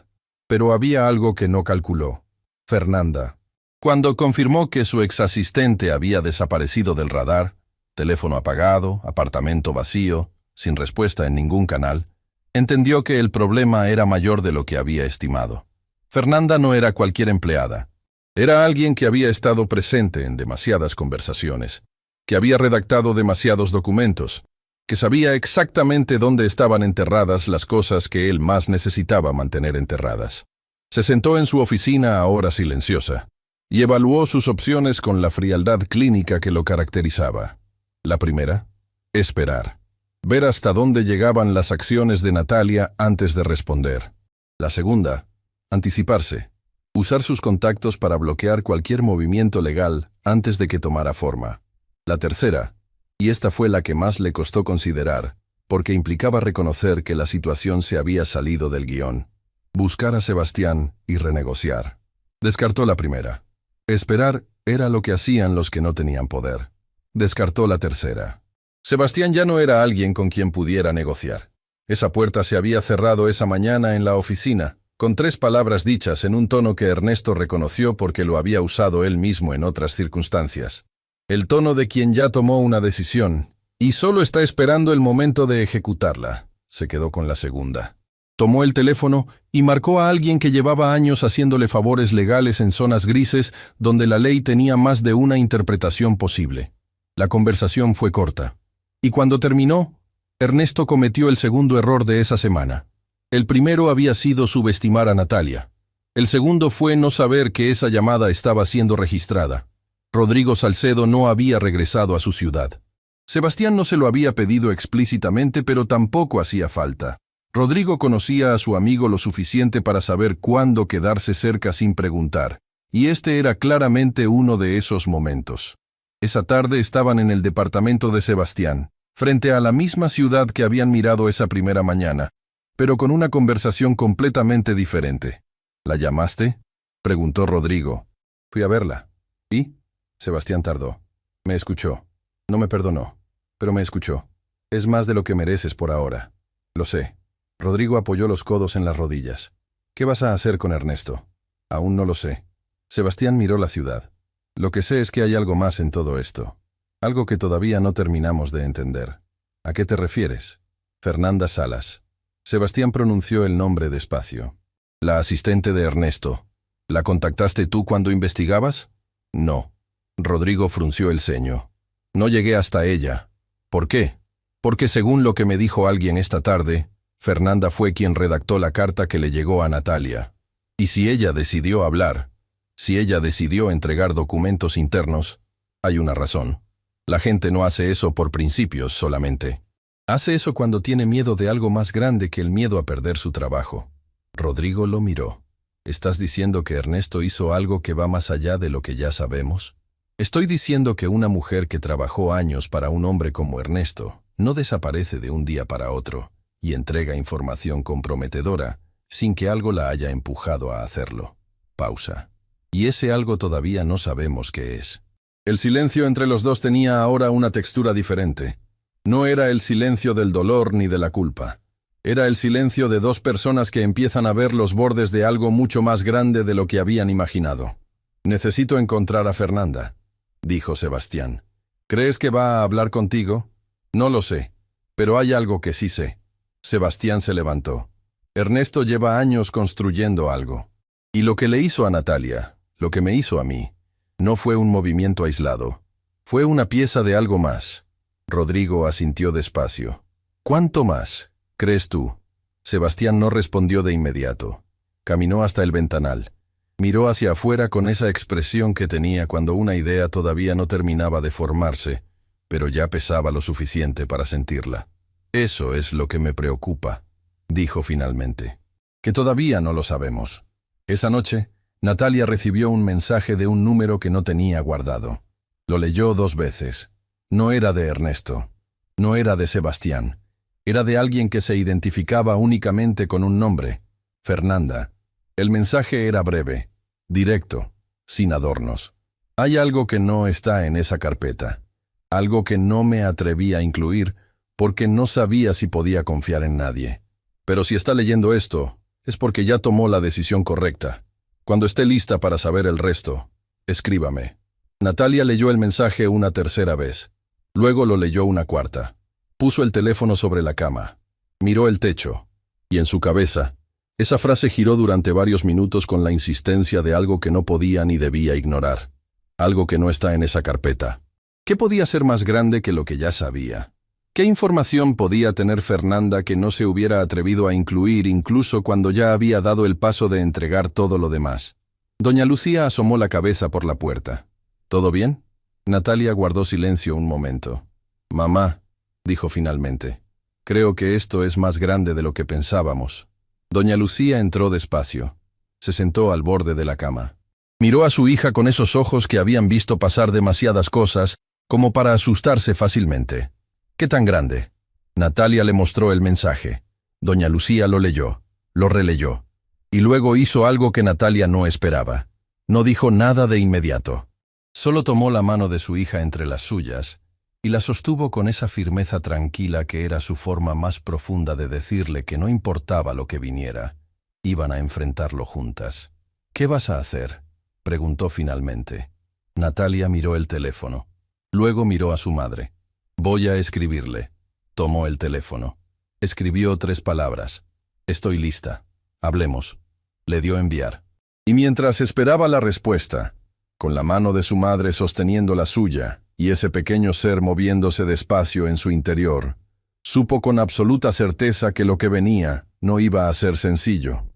Pero había algo que no calculó: Fernanda. Cuando confirmó que su exasistente había desaparecido del radar, teléfono apagado, apartamento vacío, sin respuesta en ningún canal, Entendió que el problema era mayor de lo que había estimado. Fernanda no era cualquier empleada. Era alguien que había estado presente en demasiadas conversaciones, que había redactado demasiados documentos, que sabía exactamente dónde estaban enterradas las cosas que él más necesitaba mantener enterradas. Se sentó en su oficina ahora silenciosa y evaluó sus opciones con la frialdad clínica que lo caracterizaba. La primera, esperar. Ver hasta dónde llegaban las acciones de Natalia antes de responder. La segunda, anticiparse. Usar sus contactos para bloquear cualquier movimiento legal antes de que tomara forma. La tercera, y esta fue la que más le costó considerar, porque implicaba reconocer que la situación se había salido del guión. Buscar a Sebastián y renegociar. Descartó la primera. Esperar era lo que hacían los que no tenían poder. Descartó la tercera. Sebastián ya no era alguien con quien pudiera negociar. Esa puerta se había cerrado esa mañana en la oficina, con 3 palabras dichas en un tono que Ernesto reconoció porque lo había usado él mismo en otras circunstancias. El tono de quien ya tomó una decisión y solo está esperando el momento de ejecutarla. Se quedó con la segunda. Tomó el teléfono y marcó a alguien que llevaba años haciéndole favores legales en zonas grises donde la ley tenía más de una interpretación posible. La conversación fue corta. Y cuando terminó, Ernesto cometió el segundo error de esa semana. El primero había sido subestimar a Natalia. El segundo fue no saber que esa llamada estaba siendo registrada. Rodrigo Salcedo no había regresado a su ciudad. Sebastián no se lo había pedido explícitamente, pero tampoco hacía falta. Rodrigo conocía a su amigo lo suficiente para saber cuándo quedarse cerca sin preguntar, y este era claramente uno de esos momentos. Esa tarde estaban en el departamento de Sebastián, frente a la misma ciudad que habían mirado esa primera mañana, pero con una conversación completamente diferente. ¿La llamaste?, preguntó Rodrigo. Fui a verla. ¿Y? Sebastián tardó. Me escuchó. No me perdonó, pero me escuchó. Es más de lo que mereces por ahora. Lo sé. Rodrigo apoyó los codos en las rodillas. ¿Qué vas a hacer con Ernesto? Aún no lo sé. Sebastián miró la ciudad. Lo que sé es que hay algo más en todo esto. Algo que todavía no terminamos de entender. ¿A qué te refieres? Fernanda Salas. Sebastián pronunció el nombre despacio. La asistente de Ernesto. ¿La contactaste tú cuando investigabas? No. Rodrigo frunció el ceño. No llegué hasta ella. ¿Por qué? Porque según lo que me dijo alguien esta tarde, Fernanda fue quien redactó la carta que le llegó a Natalia. Y si ella decidió hablar, si ella decidió entregar documentos internos, hay una razón. La gente no hace eso por principios solamente. Hace eso cuando tiene miedo de algo más grande que el miedo a perder su trabajo. Rodrigo lo miró. ¿Estás diciendo que Ernesto hizo algo que va más allá de lo que ya sabemos? Estoy diciendo que una mujer que trabajó años para un hombre como Ernesto no desaparece de un día para otro y entrega información comprometedora sin que algo la haya empujado a hacerlo. Pausa. Y ese algo todavía no sabemos qué es. El silencio entre los dos tenía ahora una textura diferente. No era el silencio del dolor ni de la culpa. Era el silencio de 2 personas que empiezan a ver los bordes de algo mucho más grande de lo que habían imaginado. Necesito encontrar a Fernanda, dijo Sebastián. ¿Crees que va a hablar contigo? No lo sé, pero hay algo que sí sé. Sebastián se levantó. Ernesto lleva años construyendo algo. Y lo que le hizo a Natalia, lo que me hizo a mí, no fue un movimiento aislado. Fue una pieza de algo más. Rodrigo asintió despacio. ¿Cuánto más, crees tú? Sebastián no respondió de inmediato. Caminó hasta el ventanal. Miró hacia afuera con esa expresión que tenía cuando una idea todavía no terminaba de formarse, pero ya pesaba lo suficiente para sentirla. Eso es lo que me preocupa, dijo finalmente. Que todavía no lo sabemos. Esa noche, Natalia recibió un mensaje de un número que no tenía guardado. Lo leyó 2 veces. No era de Ernesto. No era de Sebastián. Era de alguien que se identificaba únicamente con un nombre: Fernanda. El mensaje era breve, directo, sin adornos. Hay algo que no está en esa carpeta. Algo que no me atreví a incluir porque no sabía si podía confiar en nadie. Pero si está leyendo esto, es porque ya tomó la decisión correcta. Cuando esté lista para saber el resto, escríbame. Natalia leyó el mensaje una tercera vez. Luego lo leyó una cuarta. Puso el teléfono sobre la cama. Miró el techo. Y en su cabeza, esa frase giró durante varios minutos con la insistencia de algo que no podía ni debía ignorar. Algo que no está en esa carpeta. ¿Qué podía ser más grande que lo que ya sabía? ¿Qué información podía tener Fernanda que no se hubiera atrevido a incluir incluso cuando ya había dado el paso de entregar todo lo demás? Doña Lucía asomó la cabeza por la puerta. ¿Todo bien? Natalia guardó silencio un momento. Mamá, dijo finalmente, creo que esto es más grande de lo que pensábamos. Doña Lucía entró despacio. Se sentó al borde de la cama. Miró a su hija con esos ojos que habían visto pasar demasiadas cosas como para asustarse fácilmente. ¿Qué tan grande? Natalia le mostró el mensaje. Doña Lucía lo leyó, lo releyó. Y luego hizo algo que Natalia no esperaba. No dijo nada de inmediato. Solo tomó la mano de su hija entre las suyas y la sostuvo con esa firmeza tranquila que era su forma más profunda de decirle que no importaba lo que viniera, iban a enfrentarlo juntas. ¿Qué vas a hacer?, preguntó finalmente. Natalia miró el teléfono. Luego miró a su madre. Voy a escribirle. Tomó el teléfono. Escribió 3 palabras. Estoy lista. Hablemos. Le dio enviar. Y mientras esperaba la respuesta, con la mano de su madre sosteniendo la suya y ese pequeño ser moviéndose despacio en su interior, supo con absoluta certeza que lo que venía no iba a ser sencillo.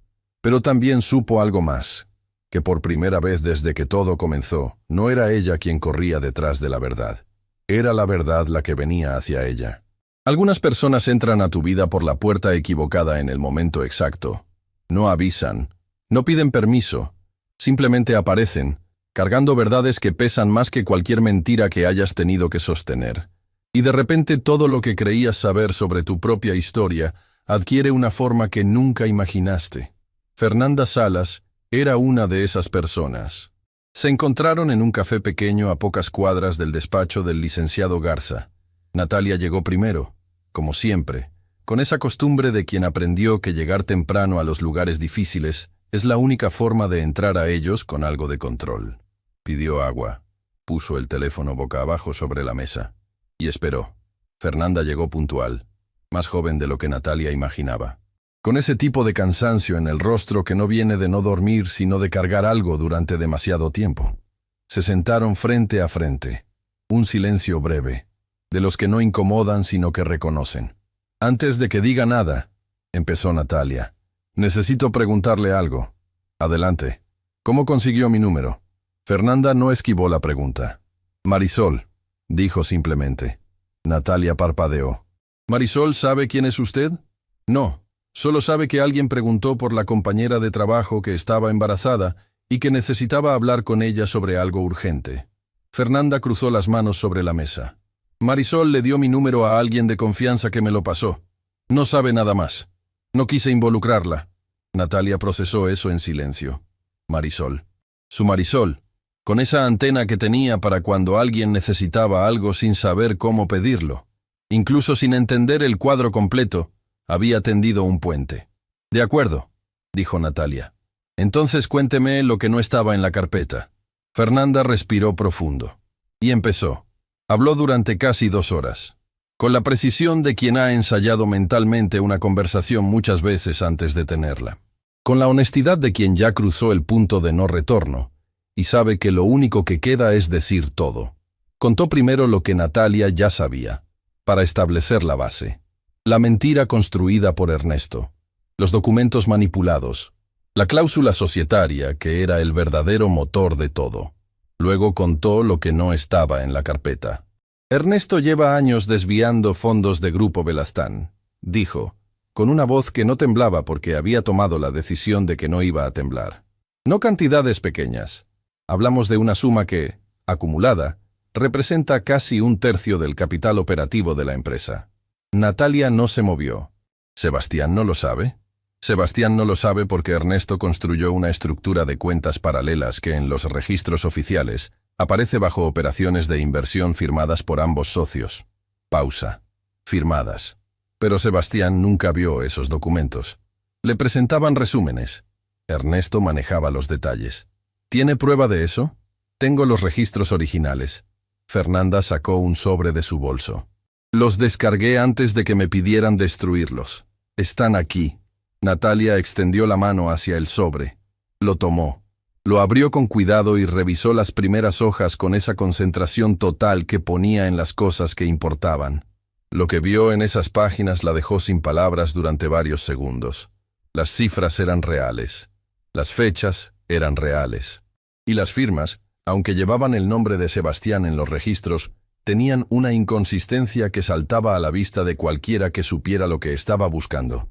Pero también supo algo más, que por primera vez desde que todo comenzó, no era ella quien corría detrás de la verdad. Era la verdad la que venía hacia ella. Algunas personas entran a tu vida por la puerta equivocada en el momento exacto. No avisan, no piden permiso, simplemente aparecen, cargando verdades que pesan más que cualquier mentira que hayas tenido que sostener. Y de repente todo lo que creías saber sobre tu propia historia adquiere una forma que nunca imaginaste. Fernanda Salas era una de esas personas. Se encontraron en un café pequeño a pocas cuadras del despacho del licenciado Garza. Natalia llegó primero, como siempre, con esa costumbre de quien aprendió que llegar temprano a los lugares difíciles es la única forma de entrar a ellos con algo de control. Pidió agua, puso el teléfono boca abajo sobre la mesa y esperó. Fernanda llegó puntual, más joven de lo que Natalia imaginaba, con ese tipo de cansancio en el rostro que no viene de no dormir sino de cargar algo durante demasiado tiempo. Se sentaron frente a frente, un silencio breve, de los que no incomodan sino que reconocen. Antes de que diga nada, empezó Natalia. Necesito preguntarle algo. Adelante. ¿Cómo consiguió mi número? Fernanda no esquivó la pregunta. Marisol, dijo simplemente. Natalia parpadeó. ¿Marisol sabe quién es usted? No, solo sabe que alguien preguntó por la compañera de trabajo que estaba embarazada y que necesitaba hablar con ella sobre algo urgente. Fernanda cruzó las manos sobre la mesa. Marisol le dio mi número a alguien de confianza que me lo pasó. No sabe nada más. No quise involucrarla. Natalia procesó eso en silencio. Marisol. Su Marisol, con esa antena que tenía para cuando alguien necesitaba algo sin saber cómo pedirlo. Incluso sin entender el cuadro completo, había tendido un puente. De acuerdo, dijo Natalia. Entonces cuénteme lo que no estaba en la carpeta. Fernanda respiró profundo. Y empezó. Habló durante casi 2 horas. Con la precisión de quien ha ensayado mentalmente una conversación muchas veces antes de tenerla. Con la honestidad de quien ya cruzó el punto de no retorno y sabe que lo único que queda es decir todo. Contó primero lo que Natalia ya sabía, para establecer la base. La mentira construida por Ernesto, los documentos manipulados, la cláusula societaria que era el verdadero motor de todo. Luego contó lo que no estaba en la carpeta. Ernesto lleva años desviando fondos de Grupo Belastán, dijo, con una voz que no temblaba porque había tomado la decisión de que no iba a temblar. No cantidades pequeñas. Hablamos de una suma que, acumulada, representa casi 1/3 del capital operativo de la empresa. Natalia no se movió. ¿Sebastián no lo sabe? Sebastián no lo sabe porque Ernesto construyó una estructura de cuentas paralelas que en los registros oficiales aparece bajo operaciones de inversión firmadas por ambos socios. Pausa. Firmadas. Pero Sebastián nunca vio esos documentos. Le presentaban resúmenes. Ernesto manejaba los detalles. ¿Tiene prueba de eso? Tengo los registros originales. Fernanda sacó un sobre de su bolso. Los descargué antes de que me pidieran destruirlos. Están aquí. Natalia extendió la mano hacia el sobre. Lo tomó. Lo abrió con cuidado y revisó las primeras hojas con esa concentración total que ponía en las cosas que importaban. Lo que vio en esas páginas la dejó sin palabras durante varios segundos. Las cifras eran reales. Las fechas eran reales. Y las firmas, aunque llevaban el nombre de Sebastián en los registros, tenían una inconsistencia que saltaba a la vista de cualquiera que supiera lo que estaba buscando.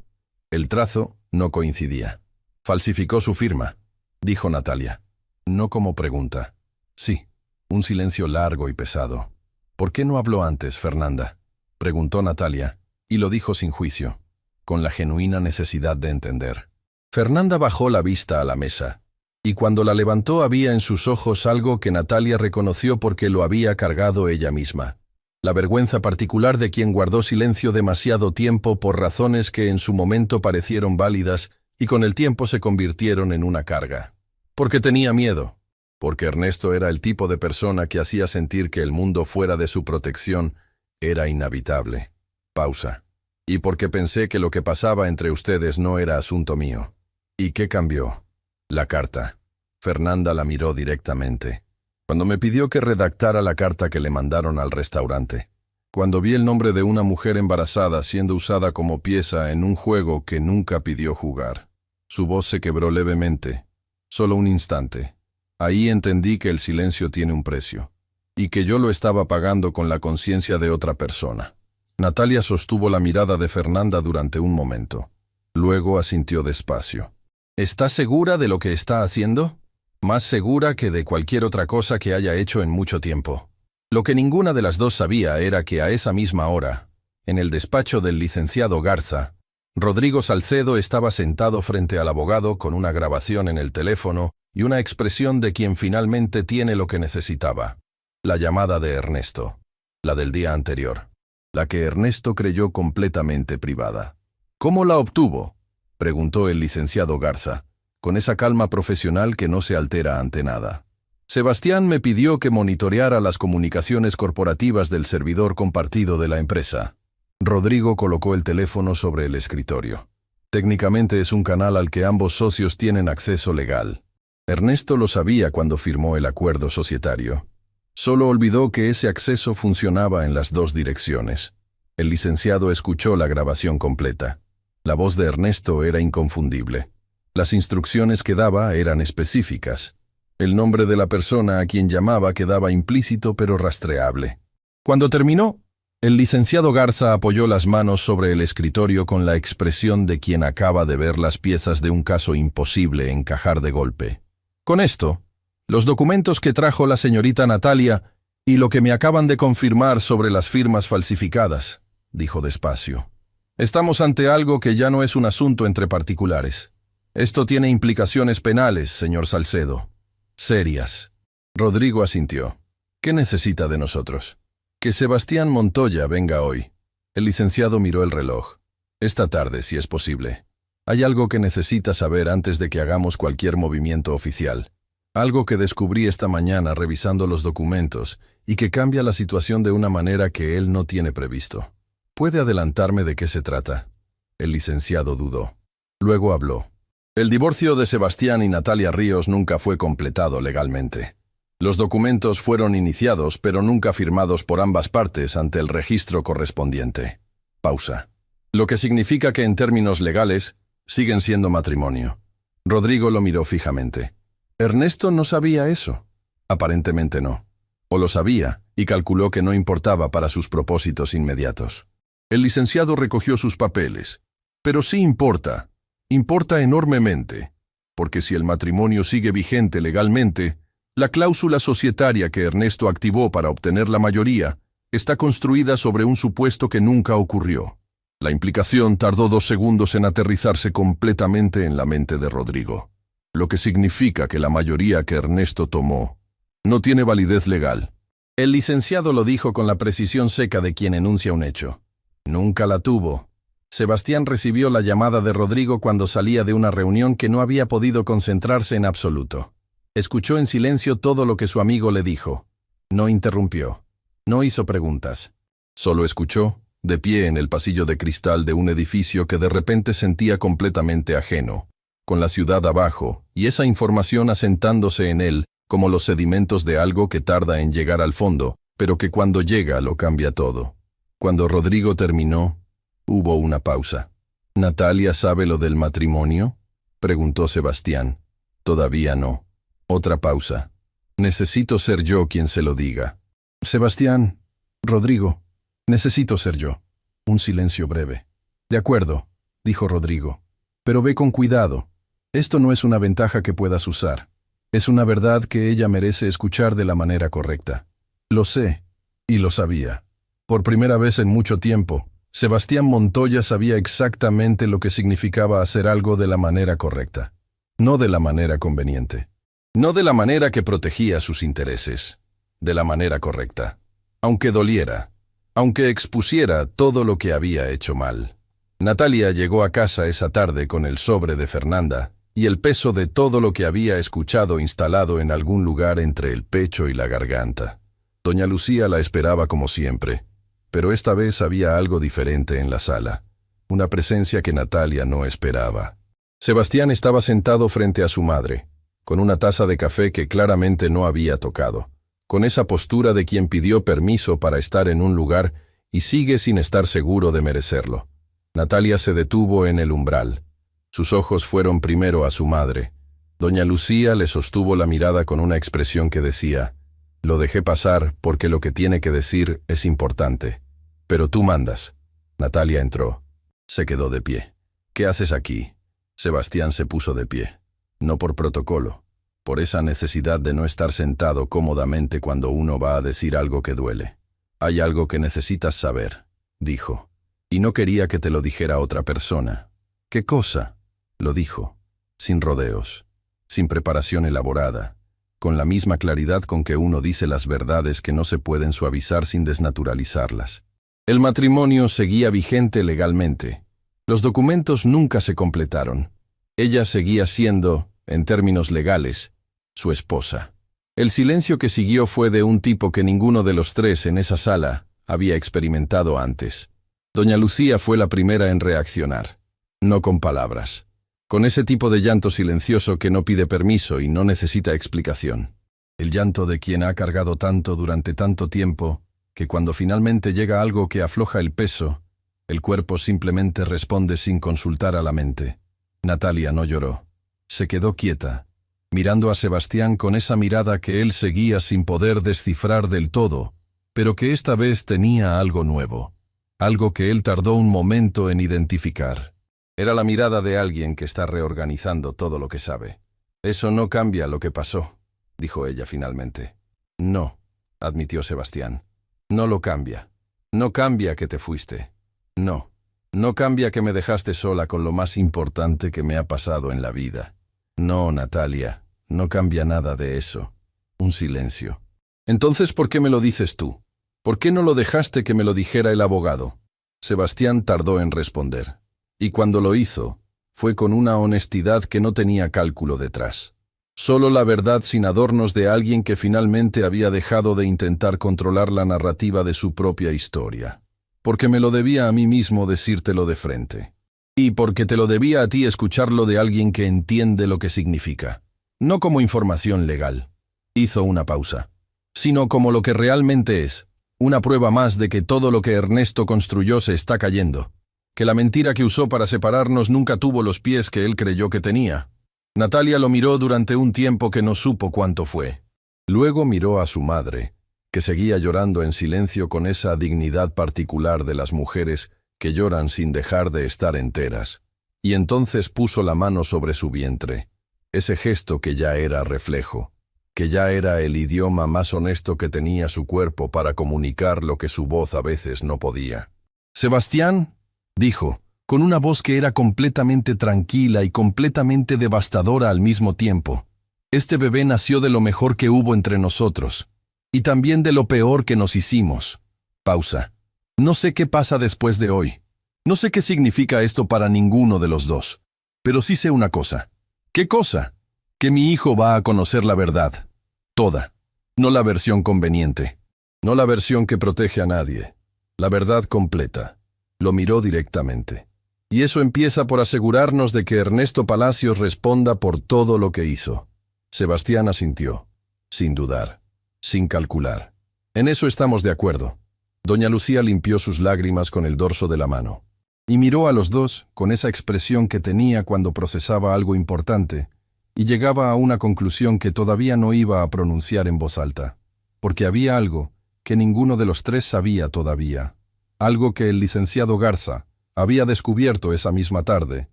El trazo no coincidía. Falsificó su firma, dijo Natalia. No como pregunta. Sí. Un silencio largo y pesado. ¿Por qué no habló antes, Fernanda?, preguntó Natalia, y lo dijo sin juicio, con la genuina necesidad de entender. Fernanda bajó la vista a la mesa, y cuando la levantó había en sus ojos algo que Natalia reconoció porque lo había cargado ella misma. La vergüenza particular de quien guardó silencio demasiado tiempo por razones que en su momento parecieron válidas y con el tiempo se convirtieron en una carga. Porque tenía miedo, porque Ernesto era el tipo de persona que hacía sentir que el mundo fuera de su protección era inhabitable. Pausa. Y porque pensé que lo que pasaba entre ustedes no era asunto mío. ¿Y qué cambió? La carta. Fernanda la miró directamente. Cuando me pidió que redactara la carta que le mandaron al restaurante. Cuando vi el nombre de una mujer embarazada siendo usada como pieza en un juego que nunca pidió jugar. Su voz se quebró levemente. Solo un instante. Ahí entendí que el silencio tiene un precio. Y que yo lo estaba pagando con la conciencia de otra persona. Natalia sostuvo la mirada de Fernanda durante un momento. Luego asintió despacio. ¿Está segura de lo que está haciendo? Más segura que de cualquier otra cosa que haya hecho en mucho tiempo. Lo que ninguna de las dos sabía era que a esa misma hora, en el despacho del licenciado Garza, Rodrigo Salcedo estaba sentado frente al abogado con una grabación en el teléfono y una expresión de quien finalmente tiene lo que necesitaba. La llamada de Ernesto. La del día anterior. La que Ernesto creyó completamente privada. ¿Cómo la obtuvo?, preguntó el licenciado Garza, con esa calma profesional que no se altera ante nada. Sebastián me pidió que monitoreara las comunicaciones corporativas del servidor compartido de la empresa. Rodrigo colocó el teléfono sobre el escritorio. Técnicamente es un canal al que ambos socios tienen acceso legal. Ernesto lo sabía cuando firmó el acuerdo societario. Solo olvidó que ese acceso funcionaba en las dos direcciones. El licenciado escuchó la grabación completa. La voz de Ernesto era inconfundible. Las instrucciones que daba eran específicas. El nombre de la persona a quien llamaba quedaba implícito pero rastreable. Cuando terminó, el licenciado Garza apoyó las manos sobre el escritorio con la expresión de quien acaba de ver las piezas de un caso imposible encajar de golpe. Con esto, los documentos que trajo la señorita Natalia y lo que me acaban de confirmar sobre las firmas falsificadas, dijo despacio. Estamos ante algo que ya no es un asunto entre particulares. Esto tiene implicaciones penales, señor Salcedo. Serias. Rodrigo asintió. ¿Qué necesita de nosotros? Que Sebastián Montoya venga hoy. El licenciado miró el reloj. Esta tarde, si es posible. Hay algo que necesita saber antes de que hagamos cualquier movimiento oficial. Algo que descubrí esta mañana revisando los documentos y que cambia la situación de una manera que él no tiene previsto. ¿Puede adelantarme de qué se trata? El licenciado dudó. Luego habló. El divorcio de Sebastián y Natalia Ríos nunca fue completado legalmente. Los documentos fueron iniciados pero nunca firmados por ambas partes ante el registro correspondiente. Pausa. Lo que significa que en términos legales siguen siendo matrimonio. Rodrigo lo miró fijamente. ¿Ernesto no sabía eso? Aparentemente no. O lo sabía y calculó que no importaba para sus propósitos inmediatos. El licenciado recogió sus papeles. Pero sí importa. Importa enormemente. Porque si el matrimonio sigue vigente legalmente, la cláusula societaria que Ernesto activó para obtener la mayoría está construida sobre un supuesto que nunca ocurrió. La implicación tardó 2 segundos en aterrizarse completamente en la mente de Rodrigo. Lo que significa que la mayoría que Ernesto tomó no tiene validez legal. El licenciado lo dijo con la precisión seca de quien enuncia un hecho. Nunca la tuvo. Sebastián recibió la llamada de Rodrigo cuando salía de una reunión que no había podido concentrarse en absoluto. Escuchó en silencio todo lo que su amigo le dijo. No interrumpió. No hizo preguntas. Solo escuchó de pie en el pasillo de cristal de un edificio que de repente sentía completamente ajeno, con la ciudad abajo y esa información asentándose en él como los sedimentos de algo que tarda en llegar al fondo, pero que cuando llega lo cambia todo. Cuando Rodrigo terminó, hubo una pausa. ¿Natalia sabe lo del matrimonio?, preguntó Sebastián. Todavía no. Otra pausa. Necesito ser yo quien se lo diga. Sebastián, Rodrigo, necesito ser yo. Un silencio breve. De acuerdo, dijo Rodrigo. Pero ve con cuidado. Esto no es una ventaja que puedas usar. Es una verdad que ella merece escuchar de la manera correcta. Lo sé, y lo sabía. Por primera vez en mucho tiempo, Sebastián Montoya sabía exactamente lo que significaba hacer algo de la manera correcta. No de la manera conveniente. No de la manera que protegía sus intereses. De la manera correcta. Aunque doliera. Aunque expusiera todo lo que había hecho mal. Natalia llegó a casa esa tarde con el sobre de Fernanda y el peso de todo lo que había escuchado instalado en algún lugar entre el pecho y la garganta. Doña Lucía la esperaba como siempre, pero esta vez había algo diferente en la sala, una presencia que Natalia no esperaba. Sebastián estaba sentado frente a su madre, con una taza de café que claramente no había tocado, con esa postura de quien pidió permiso para estar en un lugar y sigue sin estar seguro de merecerlo. Natalia se detuvo en el umbral. Sus ojos fueron primero a su madre. Doña Lucía le sostuvo la mirada con una expresión que decía: «Lo dejé pasar porque lo que tiene que decir es importante. Pero tú mandas». Natalia entró. Se quedó de pie. «¿Qué haces aquí?» Sebastián se puso de pie. No por protocolo, por esa necesidad de no estar sentado cómodamente cuando uno va a decir algo que duele. «Hay algo que necesitas saber», dijo. «Y no quería que te lo dijera otra persona». «¿Qué cosa?», lo dijo, sin rodeos, sin preparación elaborada, con la misma claridad con que uno dice las verdades que no se pueden suavizar sin desnaturalizarlas. El matrimonio seguía vigente legalmente. Los documentos nunca se completaron. Ella seguía siendo, en términos legales, su esposa. El silencio que siguió fue de un tipo que ninguno de los tres en esa sala había experimentado antes. Doña Lucía fue la primera en reaccionar. No con palabras. Con ese tipo de llanto silencioso que no pide permiso y no necesita explicación. El llanto de quien ha cargado tanto durante tanto tiempo, que cuando finalmente llega algo que afloja el peso, el cuerpo simplemente responde sin consultar a la mente. Natalia no lloró. Se quedó quieta, mirando a Sebastián con esa mirada que él seguía sin poder descifrar del todo, pero que esta vez tenía algo nuevo, algo que él tardó un momento en identificar. Era la mirada de alguien que está reorganizando todo lo que sabe. «Eso no cambia lo que pasó», dijo ella finalmente. «No», admitió Sebastián. «No lo cambia. No cambia que te fuiste. No. No cambia que me dejaste sola con lo más importante que me ha pasado en la vida. No, Natalia, no cambia nada de eso». Un silencio. «Entonces, ¿por qué me lo dices tú? ¿Por qué no lo dejaste que me lo dijera el abogado?». Sebastián tardó en responder. Y cuando lo hizo, fue con una honestidad que no tenía cálculo detrás. Solo la verdad sin adornos de alguien que finalmente había dejado de intentar controlar la narrativa de su propia historia. Porque me lo debía a mí mismo decírtelo de frente. Y porque te lo debía a ti escucharlo de alguien que entiende lo que significa. No como información legal. Hizo una pausa. Sino como lo que realmente es. Una prueba más de que todo lo que Ernesto construyó se está cayendo. Que la mentira que usó para separarnos nunca tuvo los pies que él creyó que tenía. Natalia lo miró durante un tiempo que no supo cuánto fue. Luego miró a su madre, que seguía llorando en silencio con esa dignidad particular de las mujeres que lloran sin dejar de estar enteras. Y entonces puso la mano sobre su vientre, ese gesto que ya era reflejo, que ya era el idioma más honesto que tenía su cuerpo para comunicar lo que su voz a veces no podía. «Sebastián», dijo, con una voz que era completamente tranquila y completamente devastadora al mismo tiempo. «Este bebé nació de lo mejor que hubo entre nosotros, y también de lo peor que nos hicimos». Pausa. «No sé qué pasa después de hoy. No sé qué significa esto para ninguno de los dos. Pero sí sé una cosa». «¿Qué cosa?». «Que mi hijo va a conocer la verdad. Toda. No la versión conveniente. No la versión que protege a nadie. La verdad completa. Lo miró directamente. Y eso empieza por asegurarnos de que Ernesto Palacios responda por todo lo que hizo. Sebastián asintió, sin dudar, sin calcular. En eso estamos de acuerdo. Doña Lucía limpió sus lágrimas con el dorso de la mano. Y miró a los dos con esa expresión que tenía cuando procesaba algo importante, y llegaba a una conclusión que todavía no iba a pronunciar en voz alta, porque había algo que ninguno de los tres sabía todavía, algo que el licenciado Garza había descubierto esa misma tarde,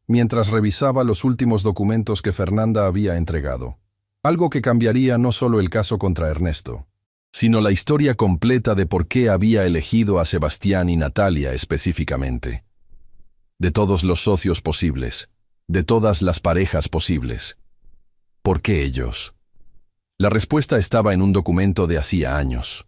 mientras revisaba los últimos documentos que Fernanda había entregado. Algo que cambiaría no solo el caso contra Ernesto, sino la historia completa de por qué había elegido a Sebastián y Natalia específicamente. De todos los socios posibles, de todas las parejas posibles. ¿Por qué ellos? La respuesta estaba en un documento de hacía años.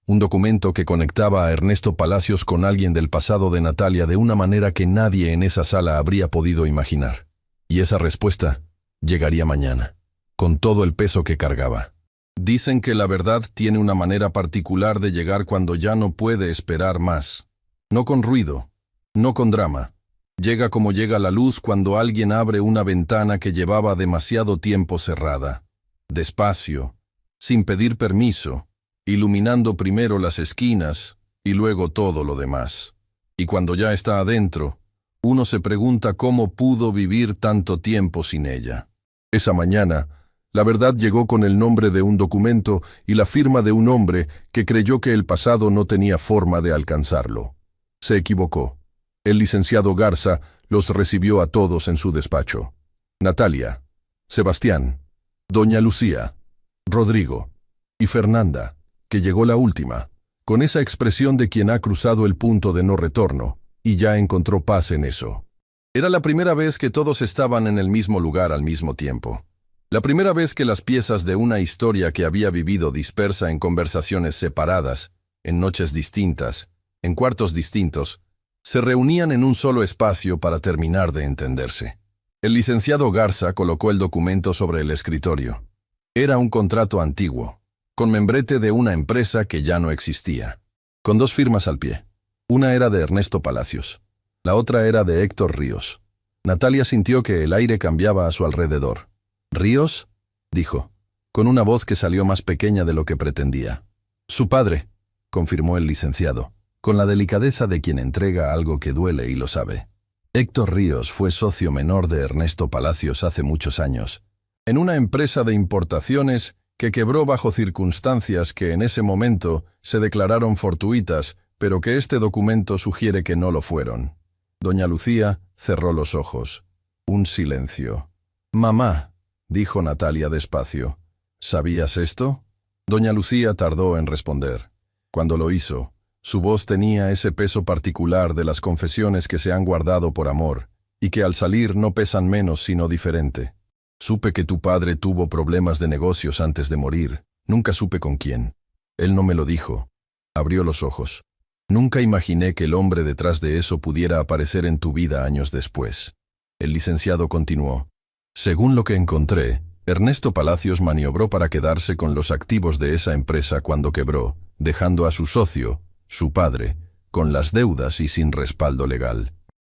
Un documento que conectaba a Ernesto Palacios con alguien del pasado de Natalia de una manera que nadie en esa sala habría podido imaginar. Y esa respuesta llegaría mañana, con todo el peso que cargaba. Dicen que la verdad tiene una manera particular de llegar cuando ya no puede esperar más. No con ruido, no con drama. Llega como llega la luz cuando alguien abre una ventana que llevaba demasiado tiempo cerrada. Despacio, sin pedir permiso, iluminando primero las esquinas y luego todo lo demás. Y cuando ya está adentro, uno se pregunta cómo pudo vivir tanto tiempo sin ella. Esa mañana, la verdad llegó con el nombre de un documento y la firma de un hombre que creyó que el pasado no tenía forma de alcanzarlo. Se equivocó. El licenciado Garza los recibió a todos en su despacho. Natalia, Sebastián, Doña Lucía, Rodrigo y Fernanda, que llegó la última, con esa expresión de quien ha cruzado el punto de no retorno y ya encontró paz en eso. Era la primera vez que todos estaban en el mismo lugar al mismo tiempo. La primera vez que las piezas de una historia que había vivido dispersa en conversaciones separadas, en noches distintas, en cuartos distintos, se reunían en un solo espacio para terminar de entenderse. El licenciado Garza colocó el documento sobre el escritorio. Era un contrato antiguo, con membrete de una empresa que ya no existía, con dos firmas al pie. Una era de Ernesto Palacios, la otra era de Héctor Ríos. Natalia sintió que el aire cambiaba a su alrededor. «¿Ríos?», dijo, con una voz que salió más pequeña de lo que pretendía. «Su padre», confirmó el licenciado, con la delicadeza de quien entrega algo que duele y lo sabe. Héctor Ríos fue socio menor de Ernesto Palacios hace muchos años, en una empresa de importaciones que quebró bajo circunstancias que en ese momento se declararon fortuitas, pero que este documento sugiere que no lo fueron. Doña Lucía cerró los ojos. Un silencio. «Mamá», dijo Natalia despacio, «¿sabías esto?». Doña Lucía tardó en responder. Cuando lo hizo, su voz tenía ese peso particular de las confesiones que se han guardado por amor, y que al salir no pesan menos sino diferente. «Supe que tu padre tuvo problemas de negocios antes de morir. Nunca supe con quién. Él no me lo dijo». Abrió los ojos. «Nunca imaginé que el hombre detrás de eso pudiera aparecer en tu vida años después». El licenciado continuó. «Según lo que encontré, Ernesto Palacios maniobró para quedarse con los activos de esa empresa cuando quebró, dejando a su socio, su padre, con las deudas y sin respaldo legal.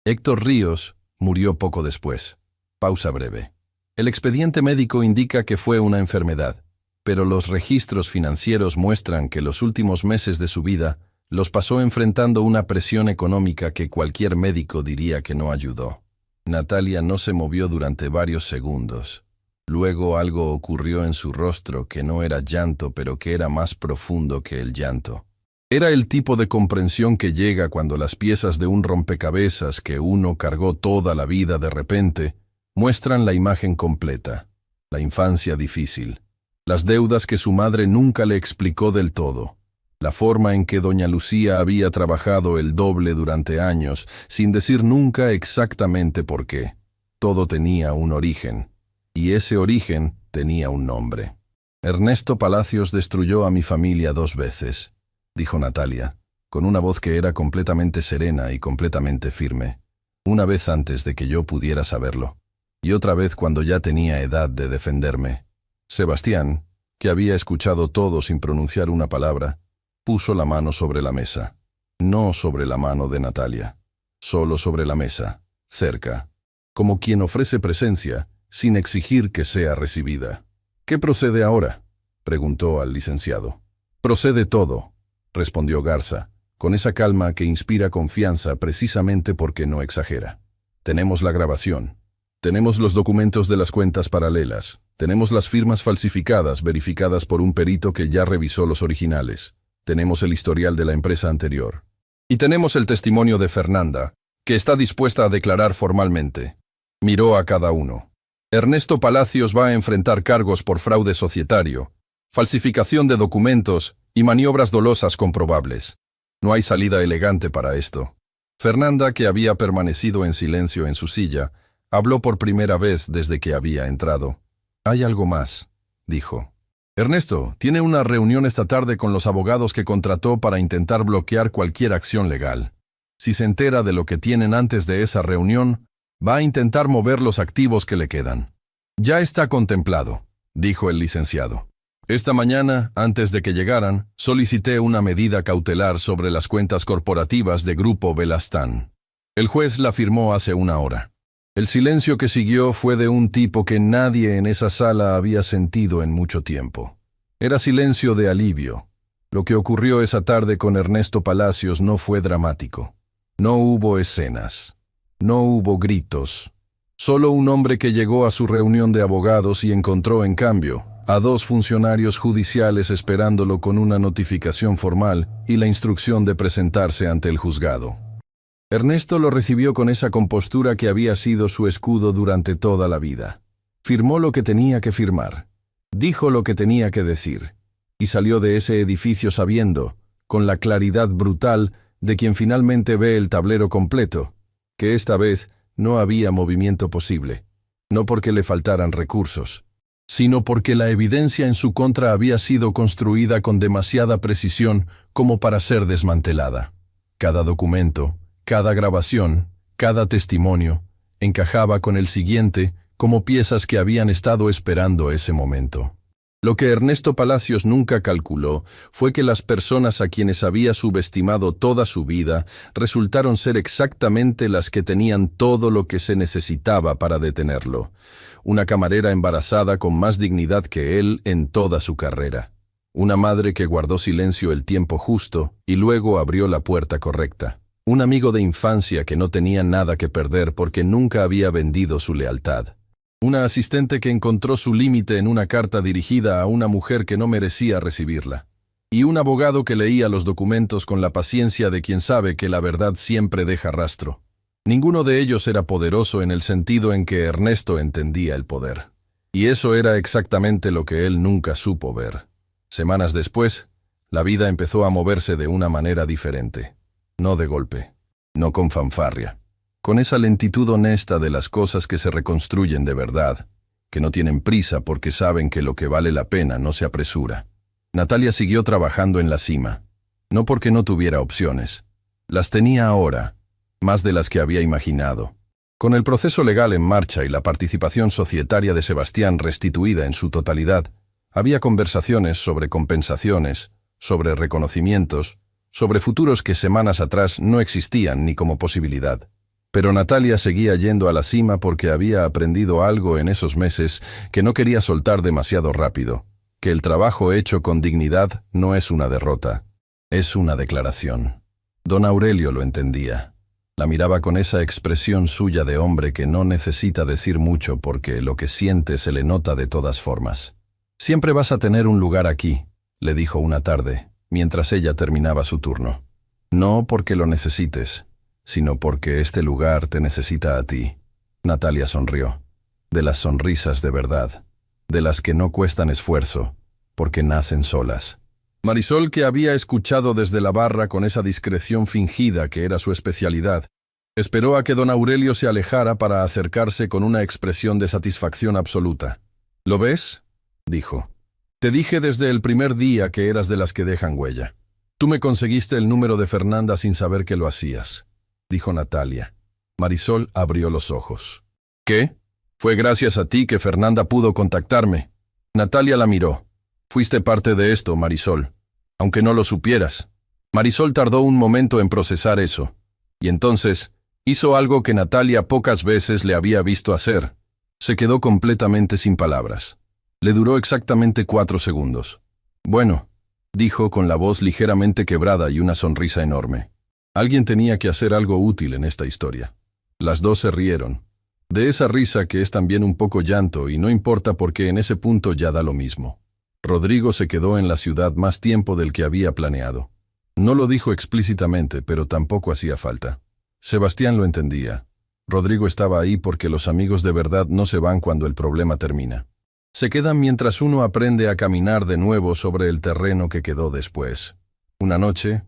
Héctor Ríos murió poco después». Pausa breve. El expediente médico indica que fue una enfermedad, pero los registros financieros muestran que los últimos meses de su vida los pasó enfrentando una presión económica que cualquier médico diría que no ayudó. Natalia no se movió durante varios segundos. Luego algo ocurrió en su rostro que no era llanto, pero que era más profundo que el llanto. Era el tipo de comprensión que llega cuando las piezas de un rompecabezas que uno cargó toda la vida de repente muestran la imagen completa. La infancia difícil. Las deudas que su madre nunca le explicó del todo. La forma en que doña Lucía había trabajado el doble durante años, sin decir nunca exactamente por qué. Todo tenía un origen, y ese origen tenía un nombre. «Ernesto Palacios destruyó a mi familia 2 veces», dijo Natalia, con una voz que era completamente serena y completamente firme. «Una vez antes de que yo pudiera saberlo, y otra vez cuando ya tenía edad de defenderme». Sebastián, que había escuchado todo sin pronunciar una palabra, puso la mano sobre la mesa. no sobre la mano de Natalia, solo sobre la mesa, cerca, como quien ofrece presencia sin exigir que sea recibida. ¿Qué procede ahora?, preguntó al licenciado. Procede todo, respondió Garza, con esa calma que inspira confianza precisamente porque no exagera. Tenemos la grabación. Tenemos los documentos de las cuentas paralelas. Tenemos las firmas falsificadas verificadas por un perito que ya revisó los originales. Tenemos el historial de la empresa anterior. Y tenemos el testimonio de Fernanda, que está dispuesta a declarar formalmente. Miró a cada uno. Ernesto Palacios va a enfrentar cargos por fraude societario, falsificación de documentos y maniobras dolosas comprobables. No hay salida elegante para esto. Fernanda, que había permanecido en silencio en su silla, habló por primera vez desde que había entrado. «Hay algo más», dijo. «Ernesto tiene una reunión esta tarde con los abogados que contrató para intentar bloquear cualquier acción legal. Si se entera de lo que tienen antes de esa reunión, va a intentar mover los activos que le quedan». «Ya está contemplado», dijo el licenciado. «Esta mañana, antes de que llegaran, solicité una medida cautelar sobre las cuentas corporativas de Grupo Belastán. El juez la firmó hace una hora. El silencio que siguió fue de un tipo que nadie en esa sala había sentido en mucho tiempo. Era silencio de alivio. Lo que ocurrió esa tarde con Ernesto Palacios no fue dramático. No hubo escenas. No hubo gritos. Solo un hombre que llegó a su reunión de abogados y encontró, en cambio, a 2 funcionarios judiciales esperándolo con una notificación formal y la instrucción de presentarse ante el juzgado. Ernesto lo recibió con esa compostura que había sido su escudo durante toda la vida. Firmó lo que tenía que firmar, dijo lo que tenía que decir, y salió de ese edificio sabiendo, con la claridad brutal de quien finalmente ve el tablero completo, que esta vez no había movimiento posible, no porque le faltaran recursos, sino porque la evidencia en su contra había sido construida con demasiada precisión como para ser desmantelada. Cada documento, cada grabación, cada testimonio, encajaba con el siguiente como piezas que habían estado esperando ese momento. Lo que Ernesto Palacios nunca calculó fue que las personas a quienes había subestimado toda su vida resultaron ser exactamente las que tenían todo lo que se necesitaba para detenerlo. Una camarera embarazada con más dignidad que él en toda su carrera. Una madre que guardó silencio el tiempo justo y luego abrió la puerta correcta. Un amigo de infancia que no tenía nada que perder porque nunca había vendido su lealtad. Una asistente que encontró su límite en una carta dirigida a una mujer que no merecía recibirla. Y un abogado que leía los documentos con la paciencia de quien sabe que la verdad siempre deja rastro. Ninguno de ellos era poderoso en el sentido en que Ernesto entendía el poder. Y eso era exactamente lo que él nunca supo ver. Semanas después, la vida empezó a moverse de una manera diferente. No de golpe, no con fanfarria, con esa lentitud honesta de las cosas que se reconstruyen de verdad, que no tienen prisa porque saben que lo que vale la pena no se apresura. Natalia siguió trabajando en la cima, no porque no tuviera opciones. Las tenía ahora, más de las que había imaginado. Con el proceso legal en marcha y la participación societaria de Sebastián restituida en su totalidad, había conversaciones sobre compensaciones, sobre reconocimientos, sobre futuros que semanas atrás no existían ni como posibilidad. Pero Natalia seguía yendo a la cima porque había aprendido algo en esos meses que no quería soltar demasiado rápido, que el trabajo hecho con dignidad no es una derrota, es una declaración. Don Aurelio lo entendía. La miraba con esa expresión suya de hombre que no necesita decir mucho porque lo que siente se le nota de todas formas. «Siempre vas a tener un lugar aquí», le dijo una tarde, mientras ella terminaba su turno. «No porque lo necesites, sino porque este lugar te necesita a ti». Natalia sonrió. De las sonrisas de verdad, de las que no cuestan esfuerzo, porque nacen solas. Marisol, que había escuchado desde la barra con esa discreción fingida que era su especialidad, esperó a que don Aurelio se alejara para acercarse con una expresión de satisfacción absoluta. «¿Lo ves?», dijo. «Te dije desde el primer día que eras de las que dejan huella. Tú me conseguiste el número de Fernanda sin saber que lo hacías», dijo Natalia. Marisol abrió los ojos. «¿Qué? Fue gracias a ti que Fernanda pudo contactarme». Natalia la miró. «Fuiste parte de esto, Marisol, aunque no lo supieras. Marisol tardó un momento en procesar eso, y entonces hizo algo que Natalia pocas veces le había visto hacer. Se quedó completamente sin palabras. Le duró exactamente 4 segundos. Bueno, dijo con la voz ligeramente quebrada y una sonrisa enorme. Alguien tenía que hacer algo útil en esta historia. Las dos se rieron. De esa risa que es también un poco llanto y no importa porque en ese punto ya da lo mismo. Rodrigo se quedó en la ciudad más tiempo del que había planeado. No lo dijo explícitamente, pero tampoco hacía falta. Sebastián lo entendía. Rodrigo estaba ahí porque los amigos de verdad no se van cuando el problema termina. Se quedan mientras uno aprende a caminar de nuevo sobre el terreno que quedó después. Una noche,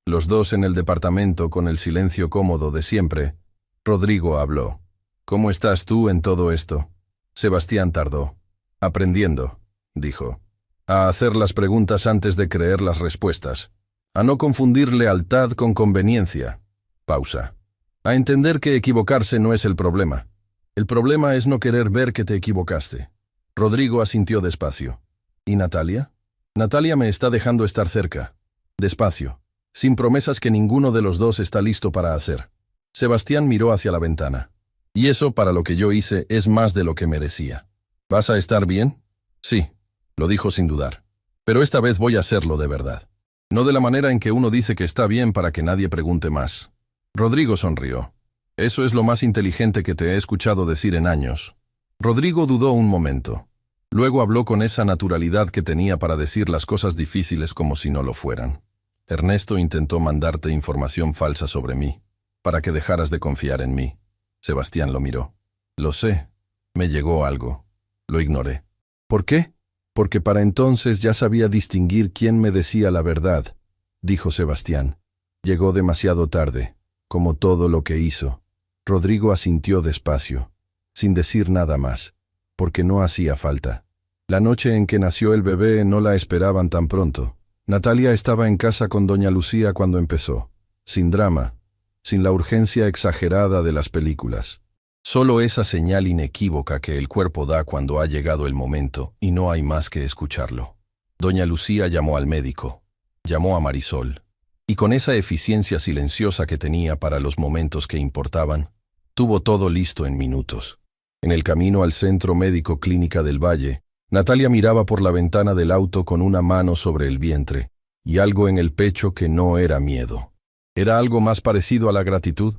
los dos en el departamento con el silencio cómodo de siempre, Rodrigo habló. ¿Cómo estás tú en todo esto? Sebastián tardó. Aprendiendo, dijo. A hacer las preguntas antes de creer las respuestas. A no confundir lealtad con conveniencia. Pausa. A entender que equivocarse no es el problema. El problema es no querer ver que te equivocaste. Rodrigo asintió despacio. ¿Y Natalia? Natalia me está dejando estar cerca. Despacio. Sin promesas que ninguno de los dos está listo para hacer. Sebastián miró hacia la ventana. Y eso, para lo que yo hice, es más de lo que merecía. ¿Vas a estar bien? Sí, lo dijo sin dudar. Pero esta vez voy a hacerlo de verdad. No de la manera en que uno dice que está bien para que nadie pregunte más. Rodrigo sonrió. Eso es lo más inteligente que te he escuchado decir en años. Rodrigo dudó un momento. Luego habló con esa naturalidad que tenía para decir las cosas difíciles como si no lo fueran. Ernesto intentó mandarte información falsa sobre mí, para que dejaras de confiar en mí. Sebastián lo miró. Lo sé. Me llegó algo. Lo ignoré. ¿Por qué? Porque para entonces ya sabía distinguir quién me decía la verdad, dijo Sebastián. Llegó demasiado tarde, como todo lo que hizo. Rodrigo asintió despacio, sin decir nada más, porque no hacía falta. La noche en que nació el bebé no la esperaban tan pronto. Natalia estaba en casa con doña Lucía cuando empezó, sin drama, sin la urgencia exagerada de las películas. Solo esa señal inequívoca que el cuerpo da cuando ha llegado el momento y no hay más que escucharlo. Doña Lucía llamó al médico, llamó a Marisol, y con esa eficiencia silenciosa que tenía para los momentos que importaban, tuvo todo listo en minutos. En el camino al Centro Médico Clínica del Valle, Natalia miraba por la ventana del auto con una mano sobre el vientre y algo en el pecho que no era miedo. Era algo más parecido a la gratitud.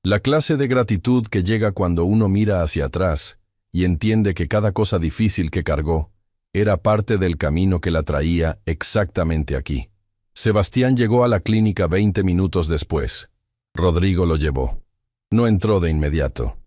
La clase de gratitud que llega cuando uno mira hacia atrás y entiende que cada cosa difícil que cargó era parte del camino que la traía exactamente aquí. Sebastián llegó a la clínica 20 minutos después. Rodrigo lo llevó. No entró de inmediato.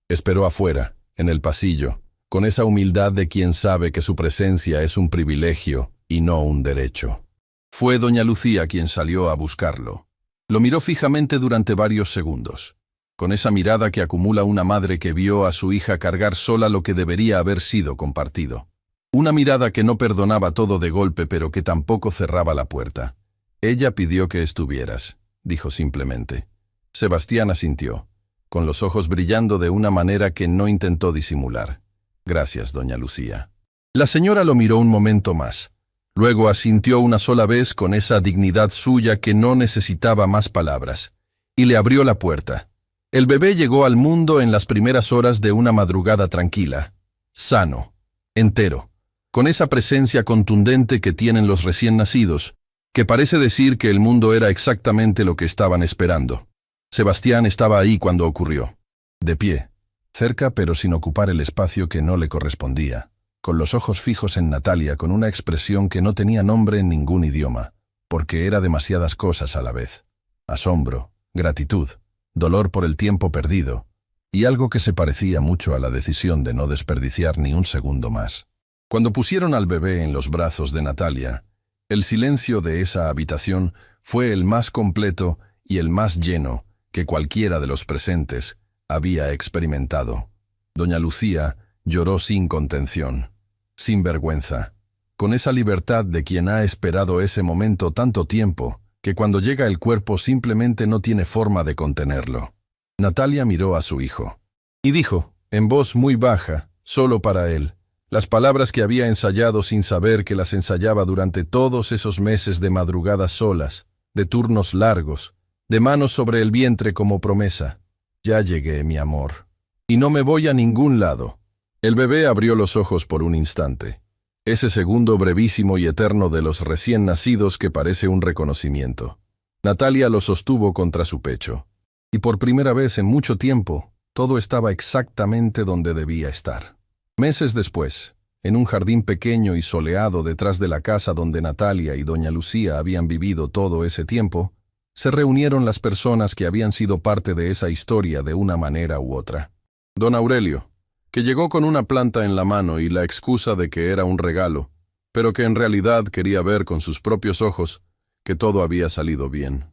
Esperó afuera, en el pasillo, con esa humildad de quien sabe que su presencia es un privilegio y no un derecho. Fue doña Lucía quien salió a buscarlo. Lo miró fijamente durante varios segundos, con esa mirada que acumula una madre que vio a su hija cargar sola lo que debería haber sido compartido. Una mirada que no perdonaba todo de golpe pero que tampoco cerraba la puerta. Ella pidió que estuvieras, dijo simplemente. Sebastián asintió, con los ojos brillando de una manera que no intentó disimular. Gracias, doña Lucía. La señora lo miró un momento más. Luego asintió una sola vez con esa dignidad suya que no necesitaba más palabras, y le abrió la puerta. El bebé llegó al mundo en las primeras horas de una madrugada tranquila, sano, entero, con esa presencia contundente que tienen los recién nacidos, que parece decir que el mundo era exactamente lo que estaban esperando. Sebastián estaba ahí cuando ocurrió, de pie, cerca pero sin ocupar el espacio que no le correspondía, con los ojos fijos en Natalia con una expresión que no tenía nombre en ningún idioma, porque era demasiadas cosas a la vez. Asombro, gratitud, dolor por el tiempo perdido, y algo que se parecía mucho a la decisión de no desperdiciar ni un segundo más. Cuando pusieron al bebé en los brazos de Natalia, el silencio de esa habitación fue el más completo y el más lleno que cualquiera de los presentes había experimentado. Doña Lucía lloró sin contención, sin vergüenza, con esa libertad de quien ha esperado ese momento tanto tiempo que cuando llega el cuerpo simplemente no tiene forma de contenerlo. Natalia miró a su hijo y dijo, en voz muy baja, solo para él, las palabras que había ensayado sin saber que las ensayaba durante todos esos meses de madrugadas solas. de turnos largos, de manos sobre el vientre como promesa. Ya llegué, mi amor. Y no me voy a ningún lado. El bebé abrió los ojos por un instante. Ese segundo brevísimo y eterno de los recién nacidos que parece un reconocimiento. Natalia lo sostuvo contra su pecho. Y por primera vez en mucho tiempo, todo estaba exactamente donde debía estar. Meses después, en un jardín pequeño y soleado detrás de la casa donde Natalia y doña Lucía habían vivido todo ese tiempo, se reunieron las personas que habían sido parte de esa historia de una manera u otra. Don Aurelio, que llegó con una planta en la mano y la excusa de que era un regalo, pero que en realidad quería ver con sus propios ojos que todo había salido bien.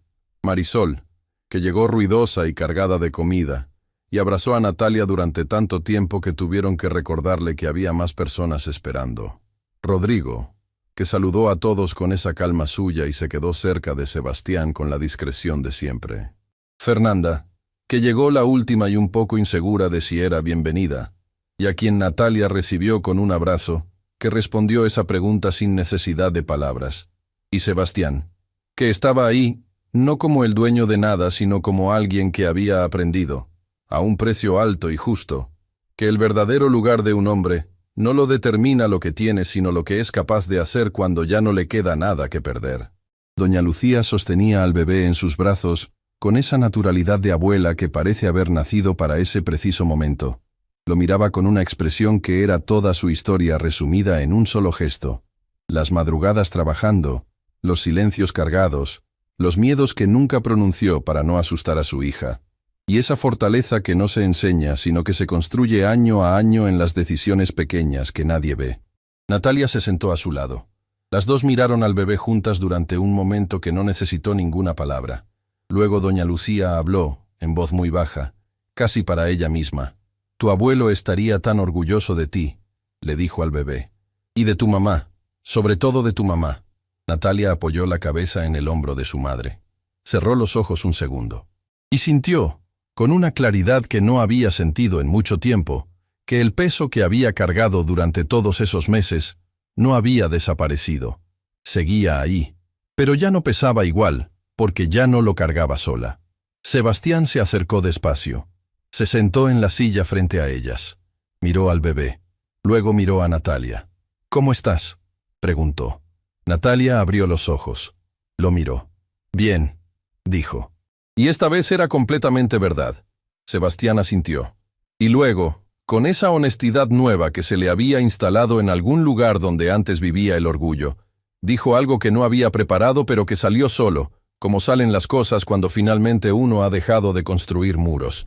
Marisol, que llegó ruidosa y cargada de comida, y abrazó a Natalia durante tanto tiempo que tuvieron que recordarle que había más personas esperando. Rodrigo, que saludó a todos con esa calma suya y se quedó cerca de Sebastián con la discreción de siempre. Fernanda, que llegó la última y un poco insegura de si era bienvenida, y a quien Natalia recibió con un abrazo, que respondió esa pregunta sin necesidad de palabras. Y Sebastián, que estaba ahí, no como el dueño de nada, sino como alguien que había aprendido, a un precio alto y justo, que el verdadero lugar de un hombre no lo determina lo que tiene, sino lo que es capaz de hacer cuando ya no le queda nada que perder. Doña Lucía sostenía al bebé en sus brazos con esa naturalidad de abuela que parece haber nacido para ese preciso momento. Lo miraba con una expresión que era toda su historia resumida en un solo gesto. Las madrugadas trabajando, los silencios cargados, los miedos que nunca pronunció para no asustar a su hija. Y esa fortaleza que no se enseña, sino que se construye año a año en las decisiones pequeñas que nadie ve. Natalia se sentó a su lado. Las dos miraron al bebé juntas durante un momento que no necesitó ninguna palabra. Luego doña Lucía habló, en voz muy baja, casi para ella misma. «Tu abuelo estaría tan orgulloso de ti», le dijo al bebé. «Y de tu mamá, sobre todo de tu mamá». Natalia apoyó la cabeza en el hombro de su madre. Cerró los ojos un segundo. Y sintió, con una claridad que no había sentido en mucho tiempo, que el peso que había cargado durante todos esos meses no había desaparecido. Seguía ahí, pero ya no pesaba igual, porque ya no lo cargaba sola. Sebastián se acercó despacio. Se sentó en la silla frente a ellas. Miró al bebé. Luego miró a Natalia. «¿Cómo estás?», preguntó. Natalia abrió los ojos. Lo miró. «Bien», dijo. Y esta vez era completamente verdad. Sebastián asintió. Y luego, con esa honestidad nueva que se le había instalado en algún lugar donde antes vivía el orgullo, dijo algo que no había preparado pero que salió solo, como salen las cosas cuando finalmente uno ha dejado de construir muros.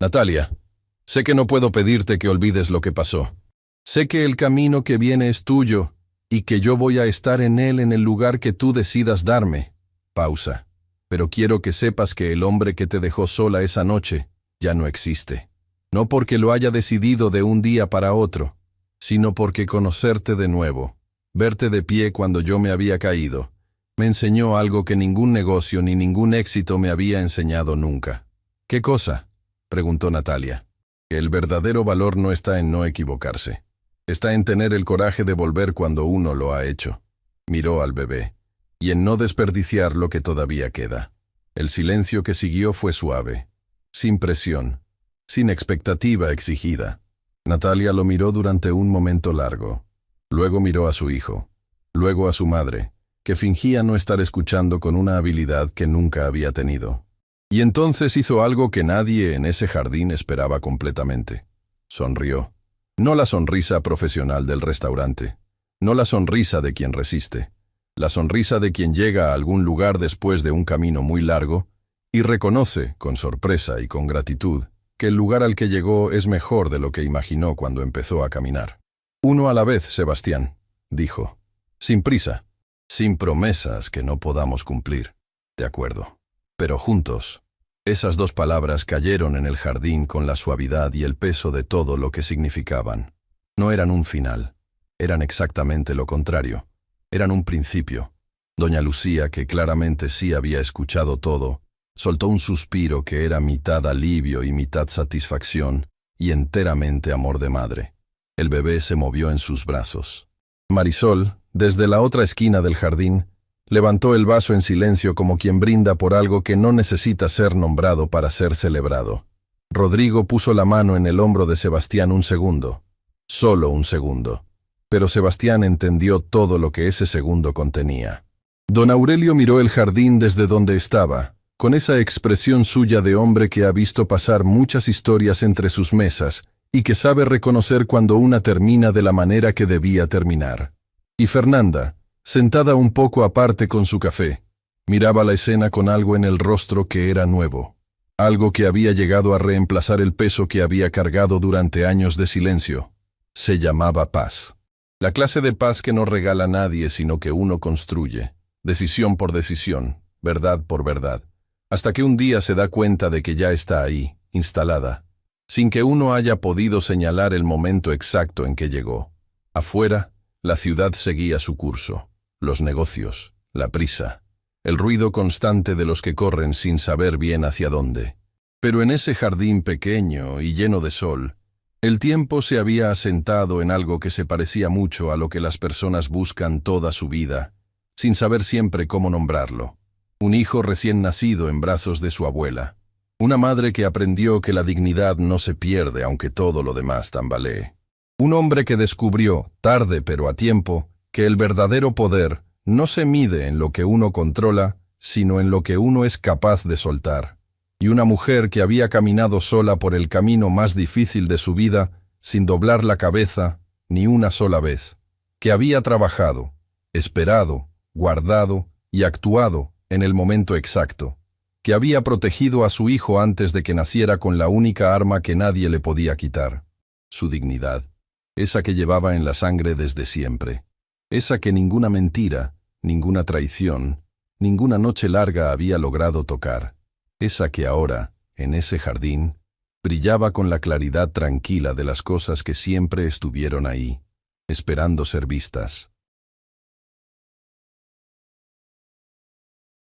«Natalia, sé que no puedo pedirte que olvides lo que pasó. Sé que el camino que viene es tuyo y que yo voy a estar en él en el lugar que tú decidas darme». Pausa. «Pero quiero que sepas que el hombre que te dejó sola esa noche ya no existe. No porque lo haya decidido de un día para otro, sino porque conocerte de nuevo, verte de pie cuando yo me había caído, me enseñó algo que ningún negocio ni ningún éxito me había enseñado nunca». «¿Qué cosa?», preguntó Natalia. «Que el verdadero valor no está en no equivocarse. Está en tener el coraje de volver cuando uno lo ha hecho». Miró al bebé. «Y en no desperdiciar lo que todavía queda». El silencio que siguió fue suave, sin presión, sin expectativa exigida. Natalia lo miró durante un momento largo. Luego miró a su hijo. Luego a su madre, que fingía no estar escuchando con una habilidad que nunca había tenido. Y entonces hizo algo que nadie en ese jardín esperaba completamente. Sonrió. No la sonrisa profesional del restaurante. No la sonrisa de quien resiste. La sonrisa de quien llega a algún lugar después de un camino muy largo y reconoce, con sorpresa y con gratitud, que el lugar al que llegó es mejor de lo que imaginó cuando empezó a caminar. «Uno a la vez, Sebastián», dijo. «Sin prisa, sin promesas que no podamos cumplir». «De acuerdo. Pero juntos». Esas dos palabras cayeron en el jardín con la suavidad y el peso de todo lo que significaban. No eran un final. Eran exactamente lo contrario. Eran un principio. Doña Lucía, que claramente sí había escuchado todo, soltó un suspiro que era mitad alivio y mitad satisfacción y enteramente amor de madre. El bebé se movió en sus brazos. Marisol, desde la otra esquina del jardín, Levantó el vaso en silencio como quien brinda por algo que no necesita ser nombrado para ser celebrado. Rodrigo puso la mano en el hombro de Sebastián un segundo. Solo un segundo. Pero Sebastián entendió todo lo que ese segundo contenía. Don Aurelio miró el jardín desde donde estaba, con esa expresión suya de hombre que ha visto pasar muchas historias entre sus mesas y que sabe reconocer cuando una termina de la manera que debía terminar. Y Fernanda, sentada un poco aparte con su café, miraba la escena con algo en el rostro que era nuevo, algo que había llegado a reemplazar el peso que había cargado durante años de silencio. Se llamaba paz. La clase de paz que no regala nadie, sino que uno construye, decisión por decisión, verdad por verdad, hasta que un día se da cuenta de que ya está ahí, instalada, sin que uno haya podido señalar el momento exacto en que llegó. Afuera, la ciudad seguía su curso. Los negocios, la prisa, el ruido constante de los que corren sin saber bien hacia dónde. Pero en ese jardín pequeño y lleno de sol, el tiempo se había asentado en algo que se parecía mucho a lo que las personas buscan toda su vida, sin saber siempre cómo nombrarlo. Un hijo recién nacido en brazos de su abuela. Una madre que aprendió que la dignidad no se pierde aunque todo lo demás tambalee. Un hombre que descubrió, tarde pero a tiempo, que el verdadero poder no se mide en lo que uno controla, sino en lo que uno es capaz de soltar. Y una mujer que había caminado sola por el camino más difícil de su vida, sin doblar la cabeza ni una sola vez. Que había trabajado, esperado, guardado y actuado en el momento exacto. Que había protegido a su hijo antes de que naciera con la única arma que nadie le podía quitar. Su dignidad. Esa que llevaba en la sangre desde siempre. Esa que ninguna mentira, ninguna traición, ninguna noche larga había logrado tocar. Esa que ahora, en ese jardín, brillaba con la claridad tranquila de las cosas que siempre estuvieron ahí, esperando ser vistas.